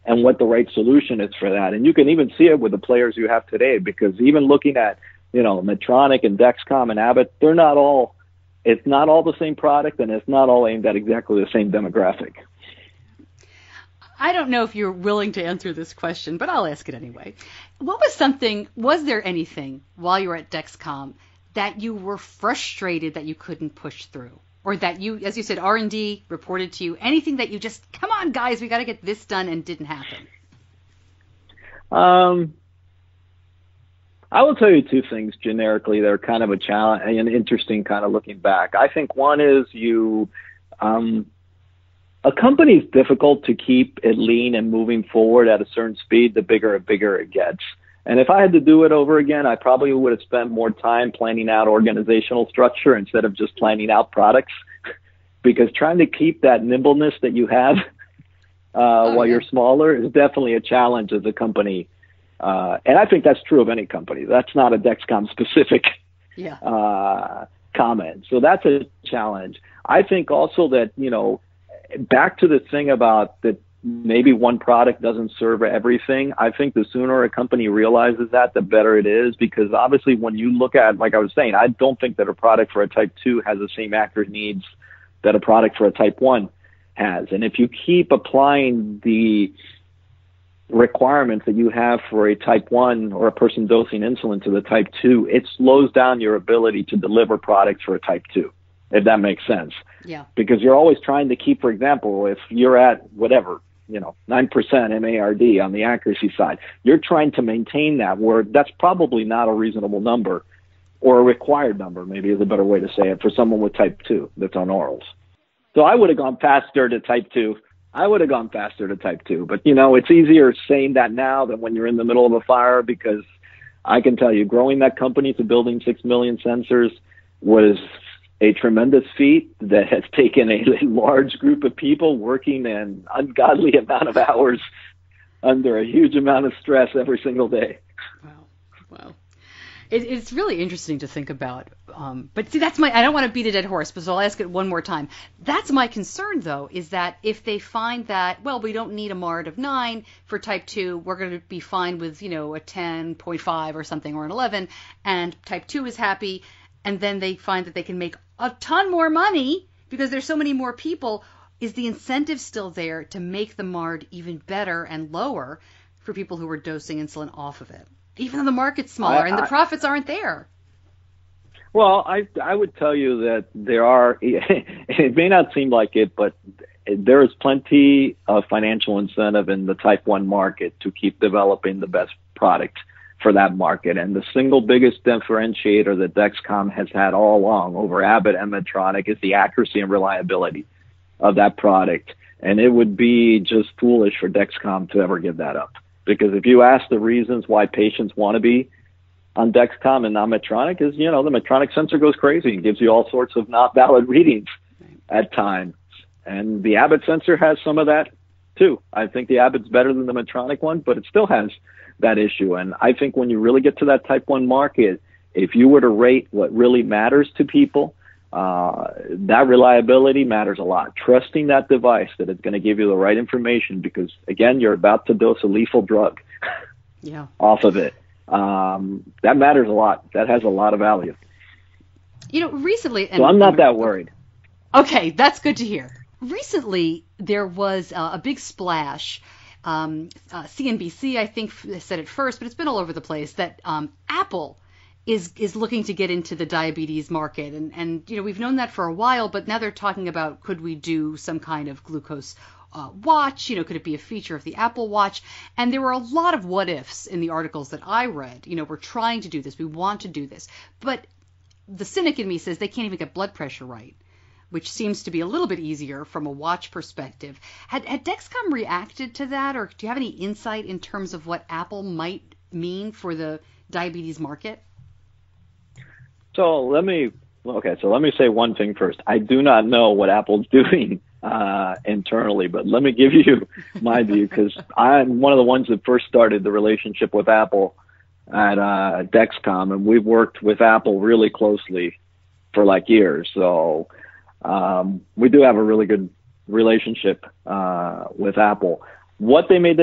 and what the right solution is for that. And you can even see it with the players you have today, because even looking at, Medtronic and Dexcom and Abbott, it's not all the same product, and it's not all aimed at exactly the same demographic. I don't know if you're willing to answer this question, but I'll ask it anyway. Was there anything while you were at Dexcom that you were frustrated that you couldn't push through? Or that you, as you said, R&D reported to you, anything that you just, come on guys, we got to get this done, and didn't happen? I will tell you two things generically. They're kind of a challenge and interesting kind of looking back. I think one is a company is difficult to keep it lean and moving forward at a certain speed, the bigger it gets. And if I had to do it over again, I probably would have spent more time planning out organizational structure instead of just planning out products, because trying to keep that nimbleness that you have while you're smaller is definitely a challenge as a company. And I think that's true of any company. That's not a Dexcom specific comment. So that's a challenge. I think also that, back to the thing about that maybe one product doesn't serve everything. I think the sooner a company realizes that, the better it is, because obviously when you look at, like I was saying, I don't think that a product for a type 2 has the same accurate needs that a product for a type 1 has. And if you keep applying the requirements that you have for a type 1 or a person dosing insulin to the type 2, it slows down your ability to deliver products for a type 2. If that makes sense. Yeah. Because you're always trying to keep, for example, if you're at whatever, 9% MARD on the accuracy side, you're trying to maintain that, where that's probably not a reasonable number, or a required number, maybe is a better way to say it, for someone with type 2 that's on orals. So I would have gone faster to type 2. But, it's easier saying that now than when you're in the middle of a fire, because I can tell you, growing that company to building 6 million sensors was a tremendous feat that has taken a large group of people working an ungodly amount of hours under a huge amount of stress every single day. Wow. It's really interesting to think about. But see, I don't want to beat a dead horse, so I'll ask it one more time. That's my concern, though, is that if they find that, we don't need a MARD of 9 for type 2, we're going to be fine with, a 10.5 or something, or an 11, and type 2 is happy, and then they find that they can make a ton more money because there's so many more people, is the incentive still there to make the MARD even better and lower for people who are dosing insulin off of it, even though the market's smaller and the profits aren't there? Well, I would tell you that there are, it may not seem like it, but there is plenty of financial incentive in the type 1 market to keep developing the best product for that market. And the single biggest differentiator that Dexcom has had all along over Abbott and Medtronic is the accuracy and reliability of that product. And it would be just foolish for Dexcom to ever give that up. Because if you ask the reasons why patients want to be on Dexcom and not Medtronic, is, the Medtronic sensor goes crazy and gives you all sorts of not valid readings at times. And the Abbott sensor has some of that too. I think the Abbott's better than the Medtronic one, but it still has that issue. And I think when you really get to that type 1 market, if you were to rate what really matters to people, that reliability matters a lot. Trusting that device that it's going to give you the right information, because again, you're about to dose a lethal drug off of it. That matters a lot. That has a lot of value. Recently, so I'm not that worried. Okay, that's good to hear. Recently, there was a big splash. CNBC, I think, said it first, but it's been all over the place, that Apple is looking to get into the diabetes market. And we've known that for a while, but now they're talking about, could we do some kind of glucose watch? Could it be a feature of the Apple Watch? And there were a lot of what ifs in the articles that I read. We're trying to do this. We want to do this. But the cynic in me says they can't even get blood pressure right, which seems to be a little bit easier from a watch perspective. Had Dexcom reacted to that, or do you have any insight in terms of what Apple might mean for the diabetes market? So let me say one thing first. I do not know what Apple's doing internally, but let me give you my view, because I'm one of the ones that first started the relationship with Apple at Dexcom, and we've worked with Apple really closely for like years. So we do have a really good relationship with Apple. What they may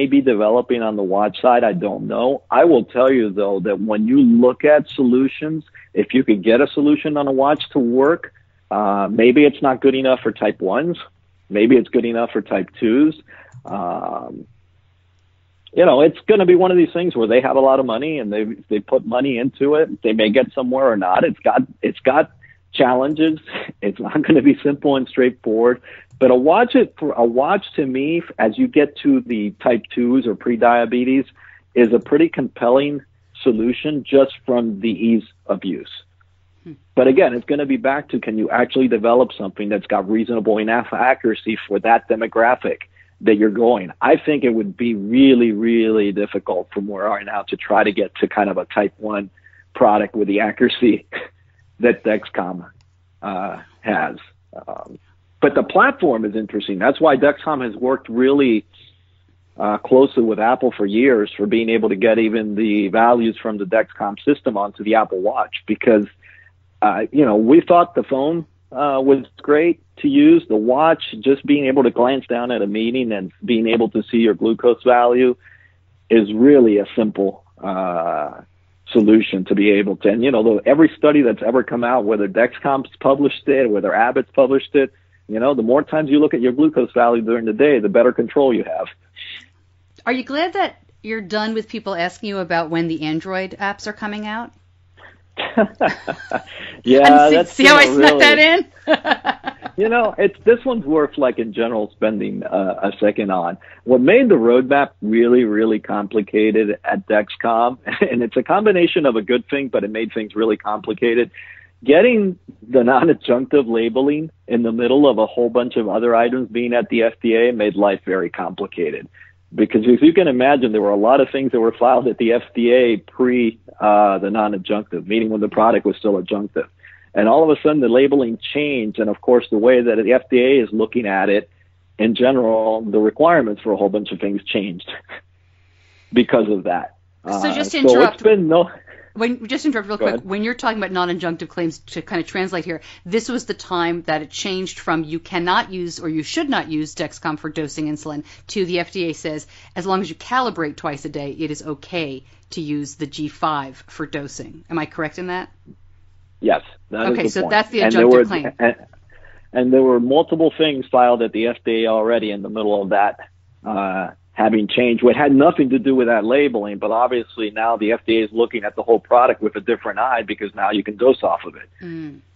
be developing on the watch side, I don't know. I will tell you, though, that when you look at solutions, if you could get a solution on a watch to work, maybe it's not good enough for type 1s. Maybe it's good enough for type 2s. It's going to be one of these things where they have a lot of money and they put money into it. They may get somewhere or not. It's got challenges. It's not going to be simple and straightforward. But a watch to me, as you get to the type 2s or pre-diabetes, is a pretty compelling solution just from the ease of use. But again, it's going to be back to, can you actually develop something that's got reasonable enough accuracy for that demographic that you're going? I think it would be really, really difficult from where we are now to try to get to kind of a type 1 product with the accuracy that Dexcom has. But the platform is interesting. That's why Dexcom has worked really closely with Apple for years, for being able to get even the values from the Dexcom system onto the Apple Watch, because we thought the phone was great to use. The watch, just being able to glance down at a meeting and being able to see your glucose value, is really a simple solution to be able to. And every study that's ever come out, whether Dexcom's published it, whether Abbott's published it, the more times you look at your glucose value during the day, the better control you have. Are you glad that you're done with people asking you about when the Android apps are coming out? Yeah, see how I snuck that in? This one's worth, in general, spending a second on. What made the roadmap really, really complicated at Dexcom, and it's a combination of a good thing, but it made things really complicated. Getting the non-adjunctive labeling in the middle of a whole bunch of other items being at the FDA made life very complicated. Because as you can imagine, there were a lot of things that were filed at the FDA pre the non-adjunctive, meaning when the product was still adjunctive. And all of a sudden, the labeling changed. And, of course, the way that the FDA is looking at it, in general, the requirements for a whole bunch of things changed because of that. So just to interrupt. Just interrupt real quick. When you're talking about non-adjunctive claims, to kind of translate here, this was the time that it changed from you cannot use or you should not use Dexcom for dosing insulin to the FDA says, as long as you calibrate twice a day, it is okay to use the G5 for dosing. Am I correct in that? Yes. That okay, is the so point. that's the adjunctive claim. And there were multiple things filed at the FDA already in the middle of that having changed, what had nothing to do with that labeling, but obviously now the FDA is looking at the whole product with a different eye, because now you can dose off of it,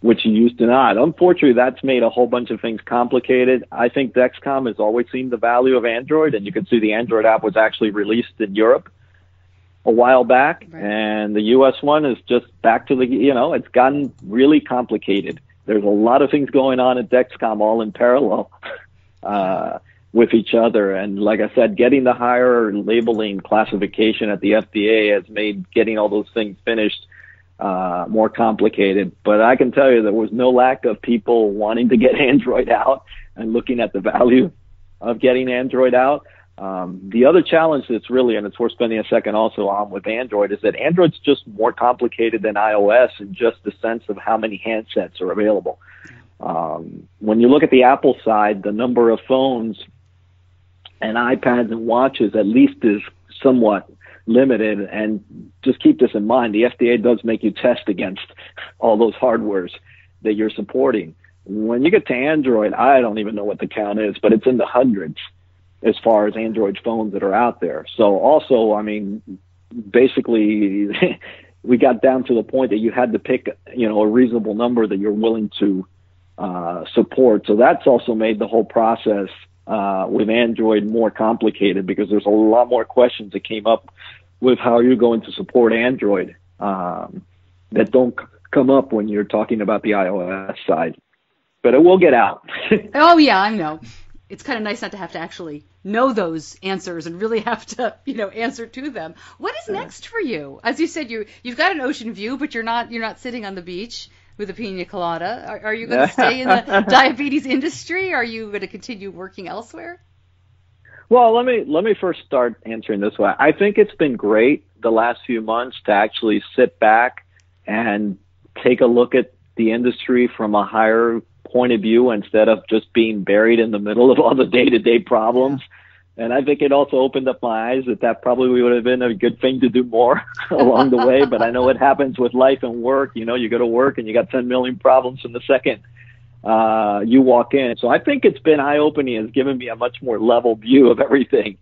which you used to not. Unfortunately, that's made a whole bunch of things complicated. I think Dexcom has always seen the value of Android, and you can see the Android app was actually released in Europe a while back, and the U.S. one is just back to it's gotten really complicated. There's a lot of things going on at Dexcom all in parallel. With each other. And like I said, getting the higher labeling classification at the FDA has made getting all those things finished more complicated. But I can tell you there was no lack of people wanting to get Android out and looking at the value of getting Android out. The other challenge that's really, and it's worth spending a second also on with Android, is that Android's just more complicated than iOS in just the sense of how many handsets are available. When you look at the Apple side, the number of phones and iPads and watches at least is somewhat limited. And just keep this in mind, the FDA does make you test against all those hardwares that you're supporting. When you get to Android, I don't even know what the count is, but it's in the hundreds as far as Android phones that are out there. So also, basically we got down to the point that you had to pick, a reasonable number that you're willing to support. So that's also made the whole process with Android more complicated, because there's a lot more questions that came up with how you're going to support Android that don't come up when you're talking about the iOS side. But it will get out. Oh, yeah, I know. It's kind of nice not to have to actually know those answers and really have to, answer to them. What is next for you? As you said, you've got an ocean view, but you're not sitting on the beach with a pina colada. Are you going to stay in the diabetes industry? Are you going to continue working elsewhere? Well, let me first start answering this way. I think it's been great the last few months to actually sit back and take a look at the industry from a higher point of view instead of just being buried in the middle of all the day-to-day problems. And I think it also opened up my eyes that probably would have been a good thing to do more along the way. But I know it happens with life and work. You go to work and you got 10 million problems from the second you walk in. So I think it's been eye-opening. It's given me a much more level view of everything,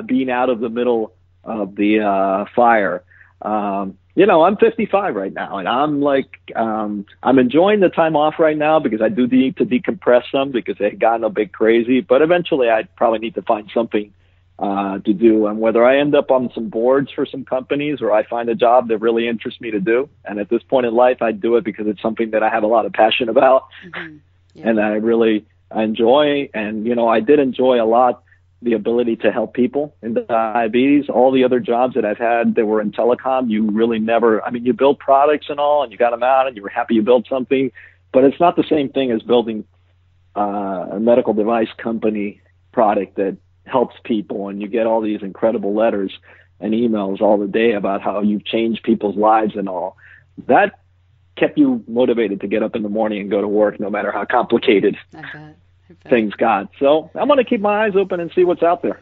being out of the middle of the fire. I'm 55 right now, and I'm enjoying the time off right now because I do need to decompress some because it had gotten a bit crazy. But eventually, I'd probably need to find something to do, and whether I end up on some boards for some companies or I find a job that really interests me to do. And at this point in life, I'd do it because it's something that I have a lot of passion about, and I really enjoy. And I did enjoy a lot the ability to help people in diabetes. All the other jobs that I've had that were in telecom, you really never, you build products and all, and you got them out and you were happy you built something, but it's not the same thing as building a medical device company product that helps people, and you get all these incredible letters and emails all the day about how you've changed people's lives and all. That kept you motivated to get up in the morning and go to work, no matter how complicated things got. So I'm going to keep my eyes open and see what's out there.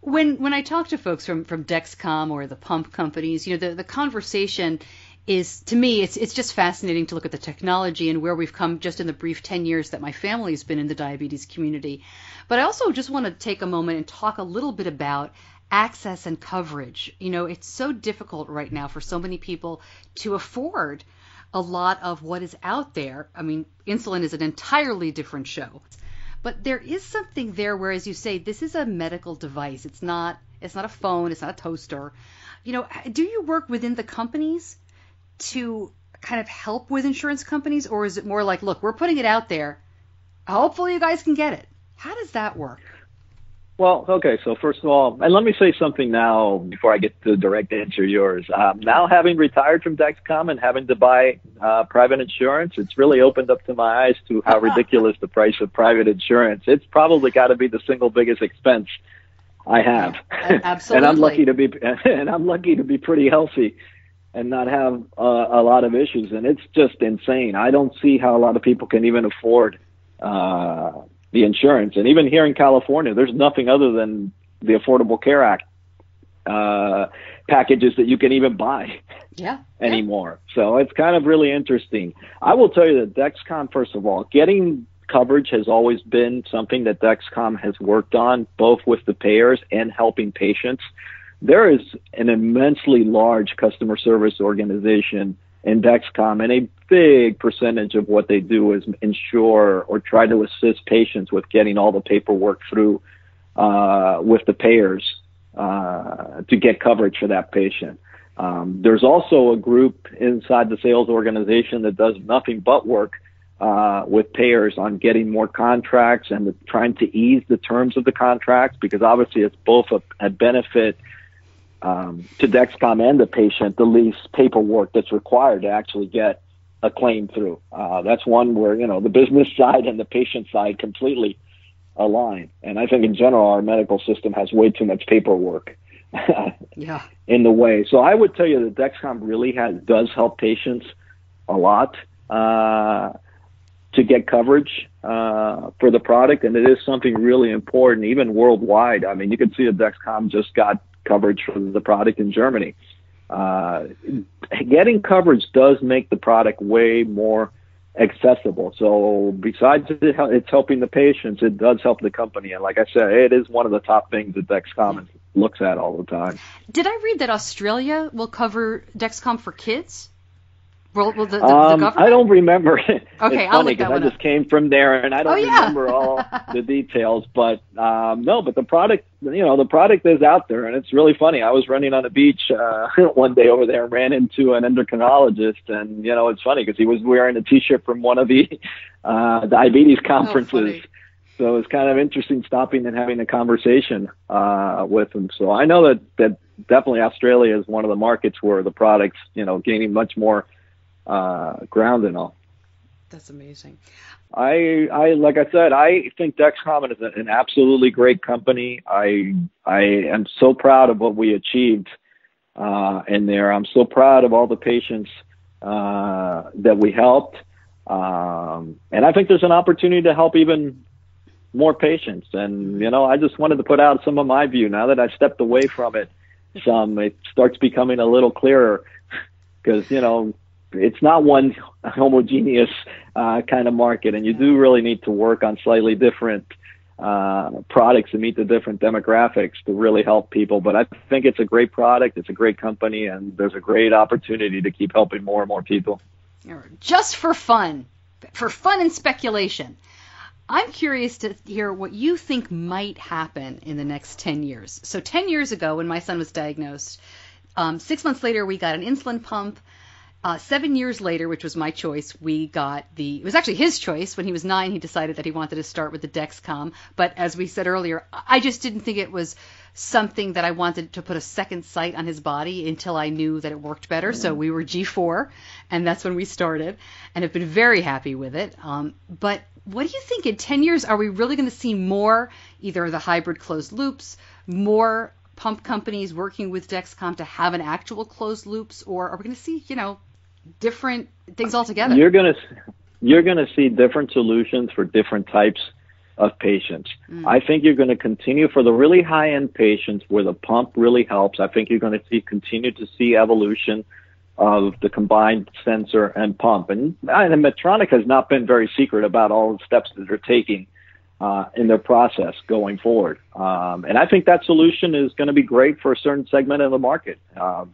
When I talk to folks from Dexcom or the pump companies, the conversation is, to me, it's just fascinating to look at the technology and where we've come just in the brief 10 years that my family's been in the diabetes community. But I also just want to take a moment and talk a little bit about access and coverage. It's so difficult right now for so many people to afford a lot of what is out there. Insulin is an entirely different show. But there is something there where, as you say, this is a medical device. It's not a phone. It's not a toaster. Do you work within the companies to kind of help with insurance companies, or is it more like, look, we're putting it out there. Hopefully you guys can get it. How does that work? Well, okay, so first of all, and let me say something now before I get to the direct answer yours. Now, having retired from Dexcom and having to buy private insurance, it's really opened up to my eyes to how ridiculous the price of private insurance. It's probably got to be the single biggest expense I have. Absolutely. and I'm lucky to be pretty healthy and not have a lot of issues. And it's just insane. I don't see how a lot of people can even afford the insurance. And even here in California, there's nothing other than the Affordable Care Act packages that you can even buy anymore. So it's kind of really interesting. I will tell you that Dexcom, first of all, getting coverage has always been something that Dexcom has worked on, both with the payers and helping patients. There is an immensely large customer service organization in Dexcom, and a big percentage of what they do is ensure or try to assist patients with getting all the paperwork through with the payers to get coverage for that patient. There's also a group inside the sales organization that does nothing but work with payers on getting more contracts and trying to ease the terms of the contracts, because obviously it's both a benefit to Dexcom and the patient, the least paperwork that's required to actually get a claim through. That's one where, the business side and the patient side completely align. And I think in general, our medical system has way too much paperwork in the way. So I would tell you that Dexcom really does help patients a lot to get coverage for the product. And it is something really important, even worldwide. You can see that Dexcom just got coverage for the product in Germany. Getting coverage does make the product way more accessible. So besides it's helping the patients, it does help the company. And like I said, it is one of the top things that Dexcom looks at all the time. Did I read that Australia will cover Dexcom for kids? Will the government? I don't remember. Okay, it's I'll funny look that because one I just came from there and I don't remember all the details. But no, but the product, the product is out there, and it's really funny. I was running on the beach one day over there and ran into an endocrinologist, and it's funny because he was wearing a T-shirt from one of the diabetes conferences. So it's kind of interesting stopping and having a conversation with him. So I know that definitely Australia is one of the markets where the product's gaining much more ground and all. That's amazing. I like I said, I think Dexcom is an absolutely great company. I am so proud of what we achieved in there. I'm so proud of all the patients that we helped, and I think there's an opportunity to help even more patients. And I just wanted to put out some of my view. Now that I've stepped away from it it starts becoming a little clearer, because it's not one homogeneous kind of market, and you do really need to work on slightly different products to meet the different demographics to really help people. But I think it's a great product, it's a great company, and there's a great opportunity to keep helping more and more people. Just for fun and speculation, I'm curious to hear what you think might happen in the next 10 years. So 10 years ago, when my son was diagnosed, 6 months later, we got an insulin pump. 7 years later, which was my choice, it was actually his choice. When he was 9, he decided that he wanted to start with the Dexcom. But as we said earlier, I just didn't think it was something that I wanted to put a second sight on his body until I knew that it worked better. So we were G4, and that's when we started, and have been very happy with it. But what do you think in 10 years, are we really going to see more, either the hybrid closed loops, more pump companies working with Dexcom to have an actual closed loops, or are we going to see, different things altogether? You're going to see different solutions for different types of patients. I think you're going to continue for the really high-end patients where the pump really helps. I think you're going to continue to see evolution of the combined sensor and pump. And Medtronic has not been very secret about all the steps that they're taking in their process going forward. And I think that solution is going to be great for a certain segment of the market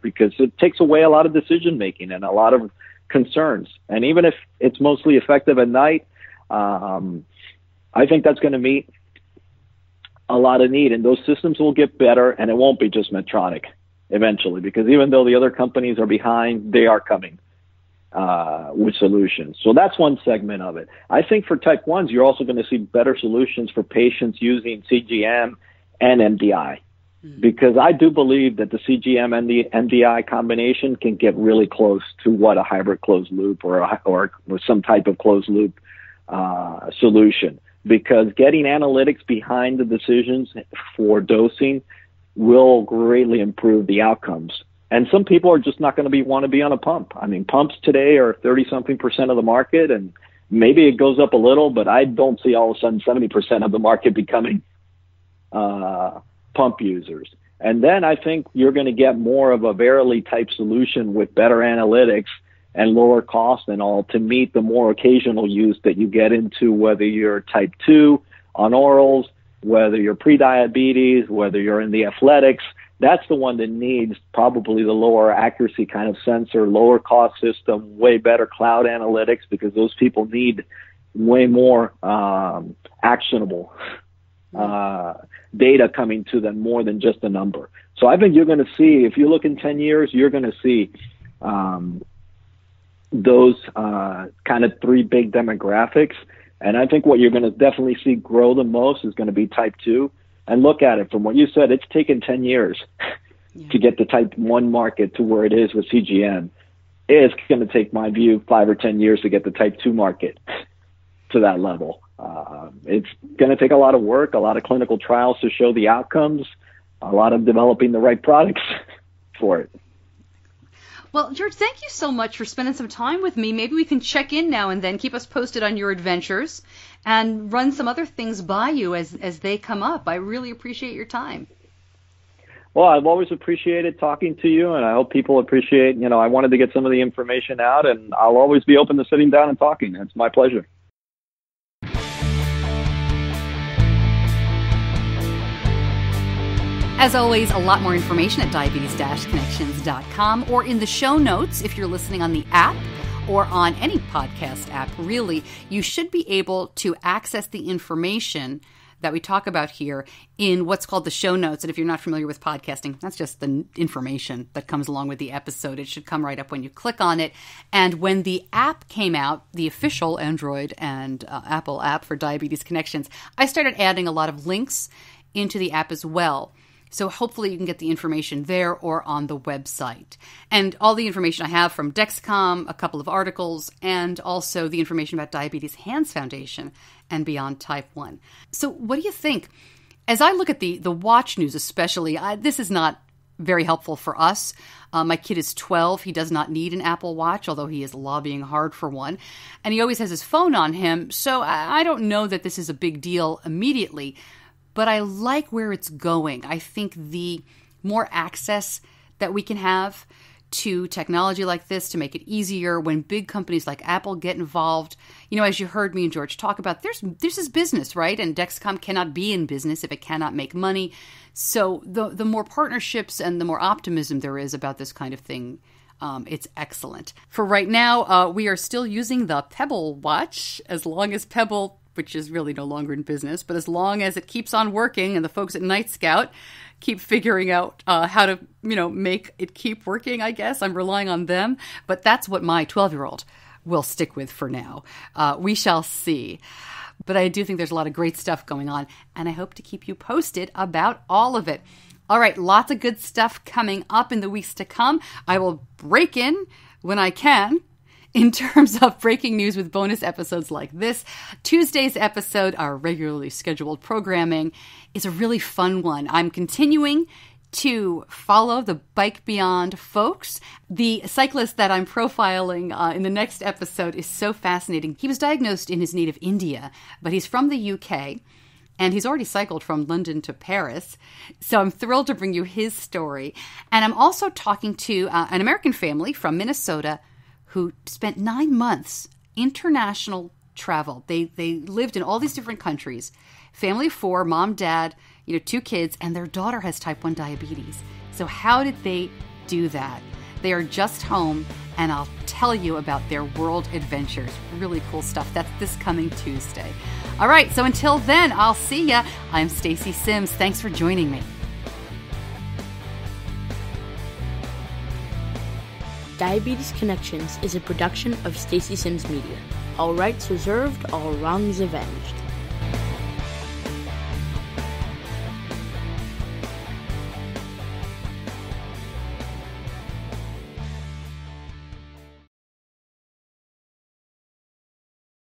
because it takes away a lot of decision making and a lot of concerns. And even if it's mostly effective at night, I think that's going to meet a lot of need. And those systems will get better, and it won't be just Medtronic eventually, because even though the other companies are behind, they are coming with solutions. So that's one segment of it. I think for type 1s, you're also going to see better solutions for patients using CGM and MDI, because I do believe that the CGM and the MDI combination can get really close to what a hybrid closed loop or some type of closed loop solution, because getting analytics behind the decisions for dosing will greatly improve the outcomes. And some people are just not going to want to be on a pump. I mean, pumps today are 30-something% of the market, and maybe it goes up a little, but I don't see all of a sudden 70% of the market becoming pump users. And then I think you're going to get more of a Verily type solution with better analytics and lower cost and all to meet the more occasional use that you get into, whether you're type 2 on orals, whether you're pre-diabetes, whether you're in the athletics. That's the one that needs probably the lower accuracy kind of sensor, lower cost system, way better cloud analytics, because those people need way more actionable data coming to them more than just a number. So I think you're going to see, if you look in 10 years, you're going to see those kind of three big demographics. And I think what you're going to definitely see grow the most is going to be type 2. And look at it, from what you said, it's taken 10 years to get the type 1 market to where it is with CGM. It's going to take, my view, 5 or 10 years to get the type 2 market to that level. It's going to take a lot of work, a lot of clinical trials to show the outcomes, a lot of developing the right products for it. Well, George, thank you so much for spending some time with me. Maybe we can check in now and then, keep us posted on your adventures, and run some other things by you as they come up. I really appreciate your time. Well, I've always appreciated talking to you, and I hope people appreciate, I wanted to get some of the information out, and I'll always be open to sitting down and talking. It's my pleasure. As always, a lot more information at diabetes-connections.com or in the show notes if you're listening on the app or on any podcast app, really. You should be able to access the information that we talk about here in what's called the show notes. And if you're not familiar with podcasting, that's just the information that comes along with the episode. It should come right up when you click on it. And when the app came out, the official Android and Apple app for Diabetes Connections, I started adding a lot of links into the app as well. So hopefully you can get the information there or on the website. And all the information I have from Dexcom, a couple of articles, and also the information about Diabetes Hands Foundation and Beyond Type 1. So what do you think? As I look at the watch news especially, this is not very helpful for us. My kid is 12. He does not need an Apple Watch, although he is lobbying hard for one. And he always has his phone on him. So I don't know that this is a big deal immediately. But I like where it's going. I think the more access that we can have to technology like this to make it easier when big companies like Apple get involved. You know, as you heard me and George talk about, this is business, right? And Dexcom cannot be in business if it cannot make money. So the more partnerships and the more optimism there is about this kind of thing, it's excellent. For right now, we are still using the Pebble watch as long as Pebble, which is really no longer in business, but as long as it keeps on working and the folks at Night Scout keep figuring out how to, make it keep working, I guess. I'm relying on them. But that's what my 12-year-old will stick with for now. We shall see. But I do think there's a lot of great stuff going on, and I hope to keep you posted about all of it. All right, lots of good stuff coming up in the weeks to come. I will break in when I can, in terms of breaking news with bonus episodes like this. Tuesday's episode, our regularly scheduled programming, is a really fun one. I'm continuing to follow the Bike Beyond folks. The cyclist that I'm profiling in the next episode is so fascinating. He was diagnosed in his native India, but he's from the UK, and he's already cycled from London to Paris. So I'm thrilled to bring you his story. And I'm also talking to an American family from Minnesota who spent 9 months international travel. They lived in all these different countries. Family of 4, mom, dad, 2 kids, and their daughter has type 1 diabetes. So how did they do that? They are just home, and I'll tell you about their world adventures. Really cool stuff. That's this coming Tuesday. All right, so until then, I'll see ya. I'm Stacey Sims. Thanks for joining me. Diabetes Connections is a production of Stacey Sims Media. All rights reserved, all wrongs avenged.